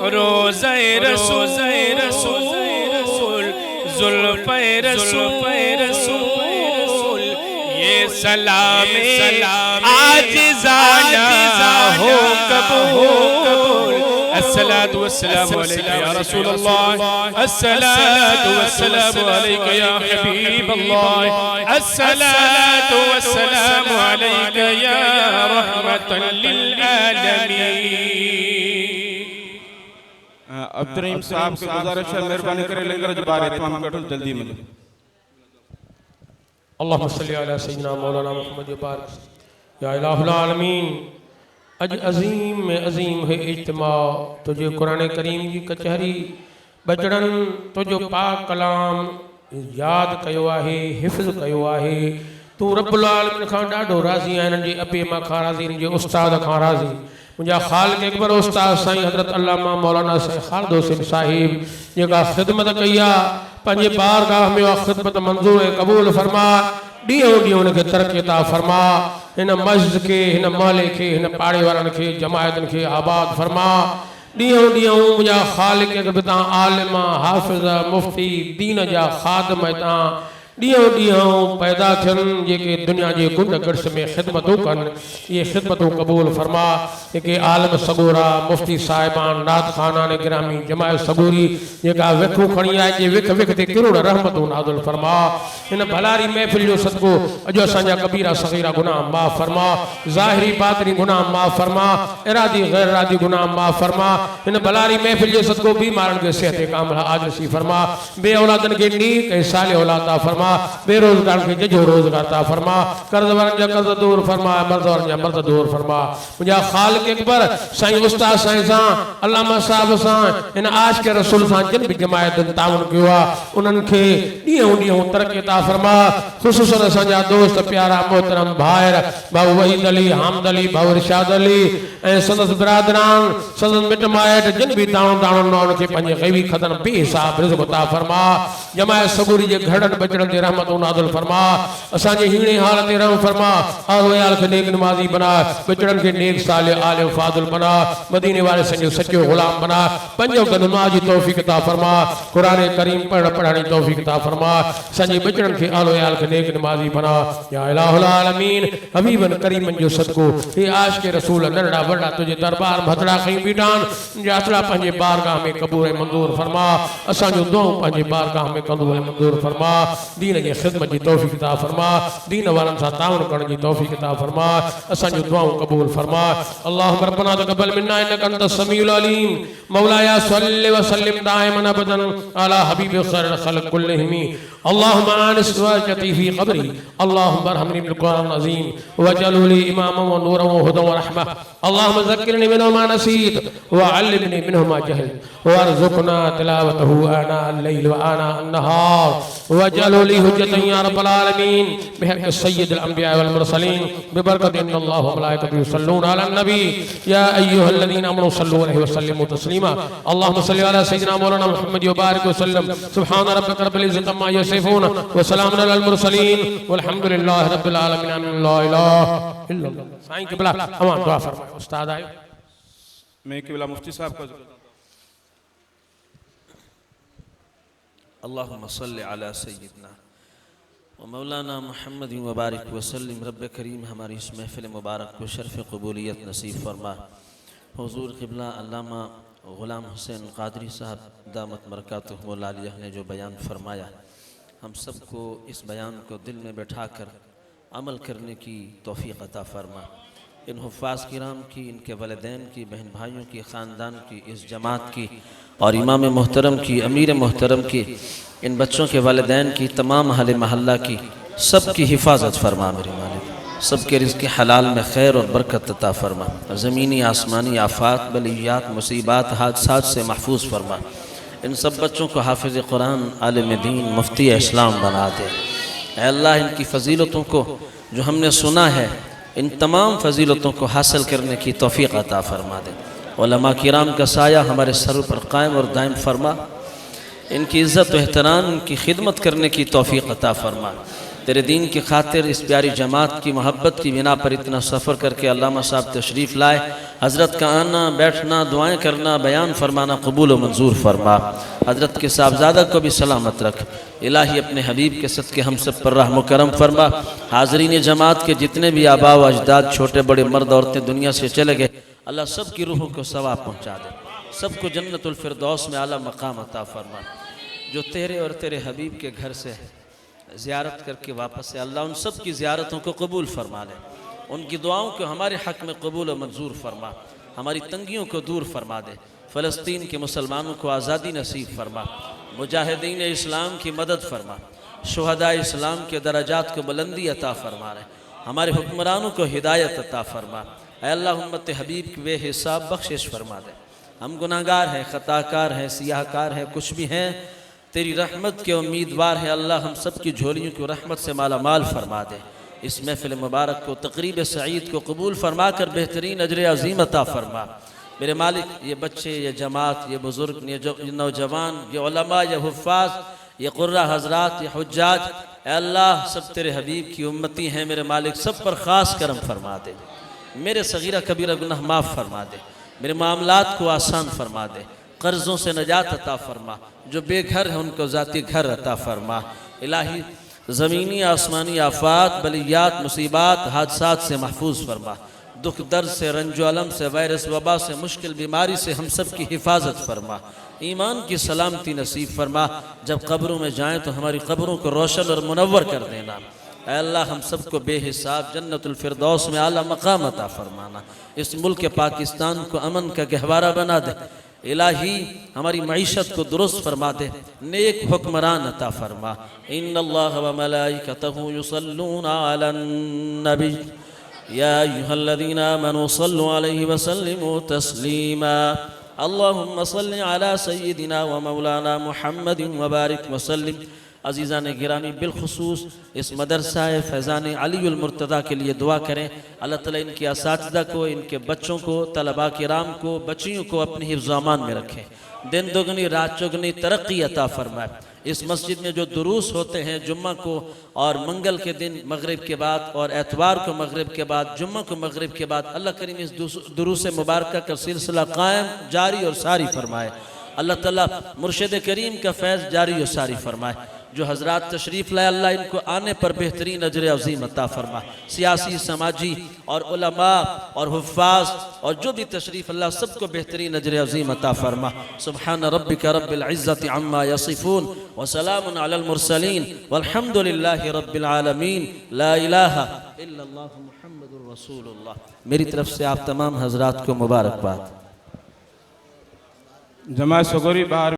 रोज़े रसूल ज़ुल्फ़े रसूल ये सलामे आजिज़ाना हो कबूल। अस्सलातु वस्सलामु अलैका या रसूल अल्लाह, अस्सलातु वस्सलामु अलैका या हबीब अल्लाह, अस्सलातु वस्सलामु अलैका या रहमतन लिल आलमीन। अब्दुर्रहीम साहब के गुजारिश है, मेहरबानी करे लंगर जबारे तमाम कटल जल्दी मिले। अल्लाहुम्मा सल्ली अला सय्यिदना मौलाना मुहम्मद बारिक या इलाहुल आलमीन। अज अजीम में अजीम है इज्तिमा तुझे कुरान करीम की कचहरी बचड़न तुझो पाक कलाम याद कयो आहे, हिफ़्ज़ कयो आहे। तू रब्बुल आलमीन खां ॾाढो राज़ी आहिनि, इन्हनि जे अबे मां खां राज़ी, इन्हनि जे उस्ताद खां राज़ी। मुंहिंजा ख़ालिक़ अकबर उस्ताद साईं हज़रत अल्लामा मौलाना साईं ख़ालिद हुसैन साहिब जेका ख़िदमत कई आहे, पंहिंजे बारगाह में उहा ख़िदमत मंज़ूर ऐं क़बूल फरमा, ॾींहों ॾींहों उनखे तरक़ी अता फरमा। हिन मस्जिद खे, हिन महले खे, हिन पाड़े वारनि खे, जमायतनि खे आबाद फरमा। ॾींहों ॾींहों मुंहिंजा ख़ालिक़ अकबर तां आलिम, हाफ़िज़, मुफ़्ती, दीन जा ख़ादिम तां ॾींहों ॾींहों पैदा थियनि जेके दुनिया जे गुंड गड़स में ख़िदमतूं कनि, इहे ख़िदमतूं क़बूल फरमा। जेके आलिम सगोरा, मुफ़्ती साहिबान, नात ख़ानान गिरामी, जमायत सगोरी जेका विखूं खणी आहे, जे विख विख ते किरोड़ रहमतूं नाज़िल फरमा। हिन भलारी महफ़िल जो सदको अॼु असांजा कबीरा सग़ीरा गुनाह माफ़ फरमा, ज़ाहिरी बातिनी गुनाह माफ़ फरमा, इरादी ग़ैर इरादी गुनाह माफ़ फरमा। हिन भलारी महफ़िल जे सदको बीमारनि खे सिहत कामिला आजिज़ी फरमा, बे औलादनि खे नीक ऐं सालिह औलाद अता फरमा, बेरोज़गार खे जजो रोज़गार अता फरमा, कर्ज़ वारनि जा कर्ज़ दूर फरमा, मर्द वारनि जा मर्द दूर फरमा। मुंहिंजा ख़ालिक़ अकबर साईं उस्ताद साईं सां, अल्लामा साहिब सां, हिन आशिक़ रसूल सां जिन बि जमायतनि ताउन कयो आहे, उन्हनि खे ॾींहों ॾींहों तरक़ी अता फरमा। ख़ुसूसन असांजा दोस्त प्यारा मोहतरम भाइर भाऊ वहीद अली, हामिद अली, भाऊ इरशाद अली ऐं संदसि बिरादरान, संदसि मिट माइट जिन बि ताउन ताउन उनखे पंहिंजे ग़ैबी खज़न बेहिसाब रिज़्क़ अता फरमा। जमायत सगूरी जे घरनि बचड़नि ते रहमतूं नाज़िल फरमा, असांजे हीणे हाल ते रहम फरमा। आरो याल खे नेक नमाज़ी बना, बचड़नि खे नेक सालिह आलिम फाज़िल बना, मदीने वारे संजो सच्चो ग़ुलाम बना। पंजो वक़्त नमाज़ जी तौफ़ीक़ अता फरमा, क़ुरान करीम पढ़ण जी तौफ़ीक़ अता फरमा। असांजे बचड़नि खे आलो याल खे नेक नमाज़ी बना या इलाहुल आलमीन। हबीबन करीमन जो सदको हे आशिक़ रसूल नंढड़ा वॾा तुंहिंजे दरबार में हथड़ा खई बीठा आहिनि, यात्रा पंहिंजे बारगाह में क़बूल ऐं मंज़ूर फरमा। असांजो दुआऊं पंहिंजे बारगाह में क़बूल ऐं मंज़ूर फरमा। दीन जी ख़िदमत जी तौफ़ीक़ अता फरमा, दीन वारनि सां ताउन करण जी तौफ़ीक़ अता फरमा। असांजो दुआऊं क़बूल फरमा। अल्लाहुम्मा रब्बना तक़ब्बल मिन्ना इन्नका अंतस समीउल अलीम। मौलाया सल्लि व सल्लिम दाइमन अबदन अला हबीबि ख़ैरिल ख़ल्क़ कुल्लिहिम। अल्लाहुम्मा आनिस वाजती फी क़ब्री, अल्लाहुम्मा अरहमनी बिल क़ुरआनिल अज़ीम वजअलहु ली इमामन व नूरन व हुदन व रहमा। अल्लाहुम्मा ज़क्किरनी मिन्हु मा नसीत व अल्लिमनी मिन्हु मा जहल वरज़ुक़ना तिलावतहु आना अल-लैल व आना अन-नहार वजअलहु ली हुज्जतन या रब्बल आलमीन बिहक़्क़ि सय्यिदिल अंबिया वल मुरसलीन बिबरकति इन्नल्लाह व मलाइकतहु युसल्लूना अलन नबी या अय्युहल्लज़ीना आमनू सल्लू अलैहि व सल्लिमू तस्लीमा। अल्लाहुम्मा सल्लि अला सय्यिदिना मौलाना मुहम्मद व बारिक व सल्लम। सुब्हान रब्बिका रब्बिल इज़्ज़ति अम्मा यसिफून व सलामुन अलल मुरसलीन वल्हम्दुलिल्लाहि रब्बिल आलमीन। ला इलाहा इल्लल्लाह। साईं क़िबला अमान दुआ फरमाए। उस्ताद आए मैं क़िबला मुफ्ती साहब का अल्लाहुम्मा सल्लि अला सय्यिदना व मौलाना मुहम्मद व बारिक व सल्लिम। रब्ब करीम हमारी इस महफ़िल मुबारक को शर्फ़ क़बूलियत नसीब फरमा। हुज़ूर क़िबला अल्लामा ग़ुलाम हुसैन क़ादरी साहब दामत बरकातुहुल आलिया ने जो बयान फरमाया, हम सबको इस बयान को दिल में बैठा कर अमल करने की तौफ़ीक़ अता फरमा। इन हुफ़्फ़ाज़ किराम की, इनके वालिदैन की, बहन भाइयों की, ख़ानदान की, इस जमात की और इमाम मोहतरम की, अमीर मोहतरम की, इन बच्चों के वालिदैन की, तमाम अहले महल्ला की, सब की हिफाजत फरमा मेरे मालिक। सबके रिज़्क़ हलाल में खैर और बरकत अता फरमा। ज़मीनी आसमानी आफ़ात बलियात मुसीबात हादसात से महफूज फरमा। इन सब बच्चों को हाफिज़ कुरान आलिम दीन मुफ्ती इस्लाम बना दे। ऐ अल्लाह इनकी फ़जीलतों को जो हमने सुना है, इन तमाम फ़जीलतों को हासिल करने की तौफ़ीक़ अता फ़रमा दे। उलमा किराम का साया हमारे सर पर कायम और दायम फरमा। इनकी इज़्ज़त व एहतराम, इनकी खिदमत करने की तौफ़ीक़ अता फ़रमा। तेरे दीन की खातिर इस प्यारी जमात की मोहब्बत की बिना पर इतना सफ़र करके अल्लामा साहब तशरीफ़ लाए। हज़रत का आना बैठना दुआएं करना बयान फरमाना कबूल व मंजूर फरमा। हज़रत के साहबज़ादा को भी सलामत रख। इलाही अपने हबीब के सदक़े हम सब पर रहम करम फरमा। हाज़रीन जमात के जितने भी आबा व अजदाद छोटे बड़े मर्द औरतें दुनिया से चले गए, अल्लाह सब की रूहों को सवाब पहुँचा दे। सबको जन्नतुल फिरदौस में आला मकाम अता फरमा। जो तेरे और तेरे हबीब के घर से ज़ियारत करके वापस से, अल्लाह उन सब की ज़ियारतों को कबूल फरमा ले। उनकी दुआओं को हमारे हक़ में कबूल और मंजूर फरमा। हमारी तंगियों को दूर फरमा दे। फ़लस्तीन के मुसलमानों को आज़ादी नसीब फरमा। मुजाहिदीन इस्लाम की मदद फरमा। शुहदा इस्लाम के दराजात को बुलंदी अता फरमा रहे। हमारे हुक्मरानों को हिदायत अता फरमा। ऐ अल्लाह उम्मत हबीब की बेहिसाब बख्शिश फरमा दे। हम गुनाहगार हैं, ख़ताकार हैं, सियाहकार हैं, कुछ भी हैं, तेरी रहमत के उम्मीदवार है। अल्लाह हम सब की झोलियों को रहमत से माला माल फरमा दे। इस महफिल मुबारक को तकरीब सईद को कबूल फरमा कर बेहतरीन अजर अज़ीम अता फरमा। मेरे मालिक, ये बच्चे, ये जमात, ये बुज़ुर्ग, ये नौजवान, ये उलमा, ये हुफ़्फ़ाज़, ये क़ुर्रा हज़रात, ये हुज्जाज, ऐ अल्लाह सब तेरे हबीब की उम्मती हैं। मेरे मालिक सब पर ख़ास करम फरमा दे। मेरे सगीरा कबीरा गुनाह माफ़ फरमा दे। मेरे मामलात को आसान फरमा दे। कर्ज़ों से नजात अता फरमा। जो बेघर है उनको ज़ाती घर अता फरमा। इलाही ज़मीनी आसमानी आफ़ात बलियात मुसीबात हादसात से महफूज फरमा। दुख दर्द से, रंजो अलम से, वायरस वबा से, मुश्किल बीमारी से हम सब की हिफाजत फरमा। ईमान की सलामती नसीब फरमा। जब कब्रों में जाएँ तो हमारी कब्रों को रोशन और मुनव्वर कर देना। ऐ अल्लाह हम सबको बेहिसाब जन्नतुल फिरदौस में आला मकाम अता फरमाना। इस मुल्क पाकिस्तान को अमन का गहवारा बना दे। इलाही हमारी मईशत को दुरुस्त फरमा दे। नेक हुक्मरान अता फरमा। इन्नल्लाह व मलाइकतहु युसल्लूना अलन नबी या अय्युहल्लज़ीना आमनू सल्लु अलैहि व सल्लिमू तस्लीमा। अल्लाहुम्मा सल्लि अला सय्यिदिना व मौलाना मुहम्मदिन व बारिक व सल्लिम। अज़ीज़ान गिरामी, बिलखुसूस इस मदरसा फैज़ान अलीउल मुर्तज़ा के लिए दुआ करें। अल्लाह ताला इनके असातिज़ा को, इनके बच्चों को, तलबा किराम को, बच्चियों को अपनी हिफ्ज़ अमान में रखें। दिन दुगनी रात चौगनी तरक्की अता फरमाए। इस मस्जिद में जो दुरूस होते हैं जुम्मा को और मंगल के दिन मगरिब के बाद और एतवार को मगरिब के बाद, जुम्मा को मगरिब के बाद, अल्लाह करीम इस दुरूस मुबारक का सिलसिला कायम जारी और सारी फरमाए। अल्लाह ताला मुर्शिद करीम का फैज़ जारी और सारी फरमाए। जो हजरात तशरीफ़ लाए, अल्लाह इनको आने पर बेहतरीन अजर अज़ीम अता फरमा। सियासी, समाजी और उलमा और हुफ़्फ़ाज़ और जो भी तशरीफ़, अल्लाह सबको बेहतरीन अजर अज़ीम अता फरमा। सुब्हान रब्बिका रब्बिल इज़्ज़ति अम्मा यसिफ़ून व सलामुन अलल मुरसलीन वल्हम्दुलिल्लाहि रब्बिल आलमीन। ला इलाहा इल्लल्लाह मुहम्मदुर रसूलुल्लाह। मेरी तरफ से आप तमाम हजरात को मुबारकबाद। जमात सगोरी बाहर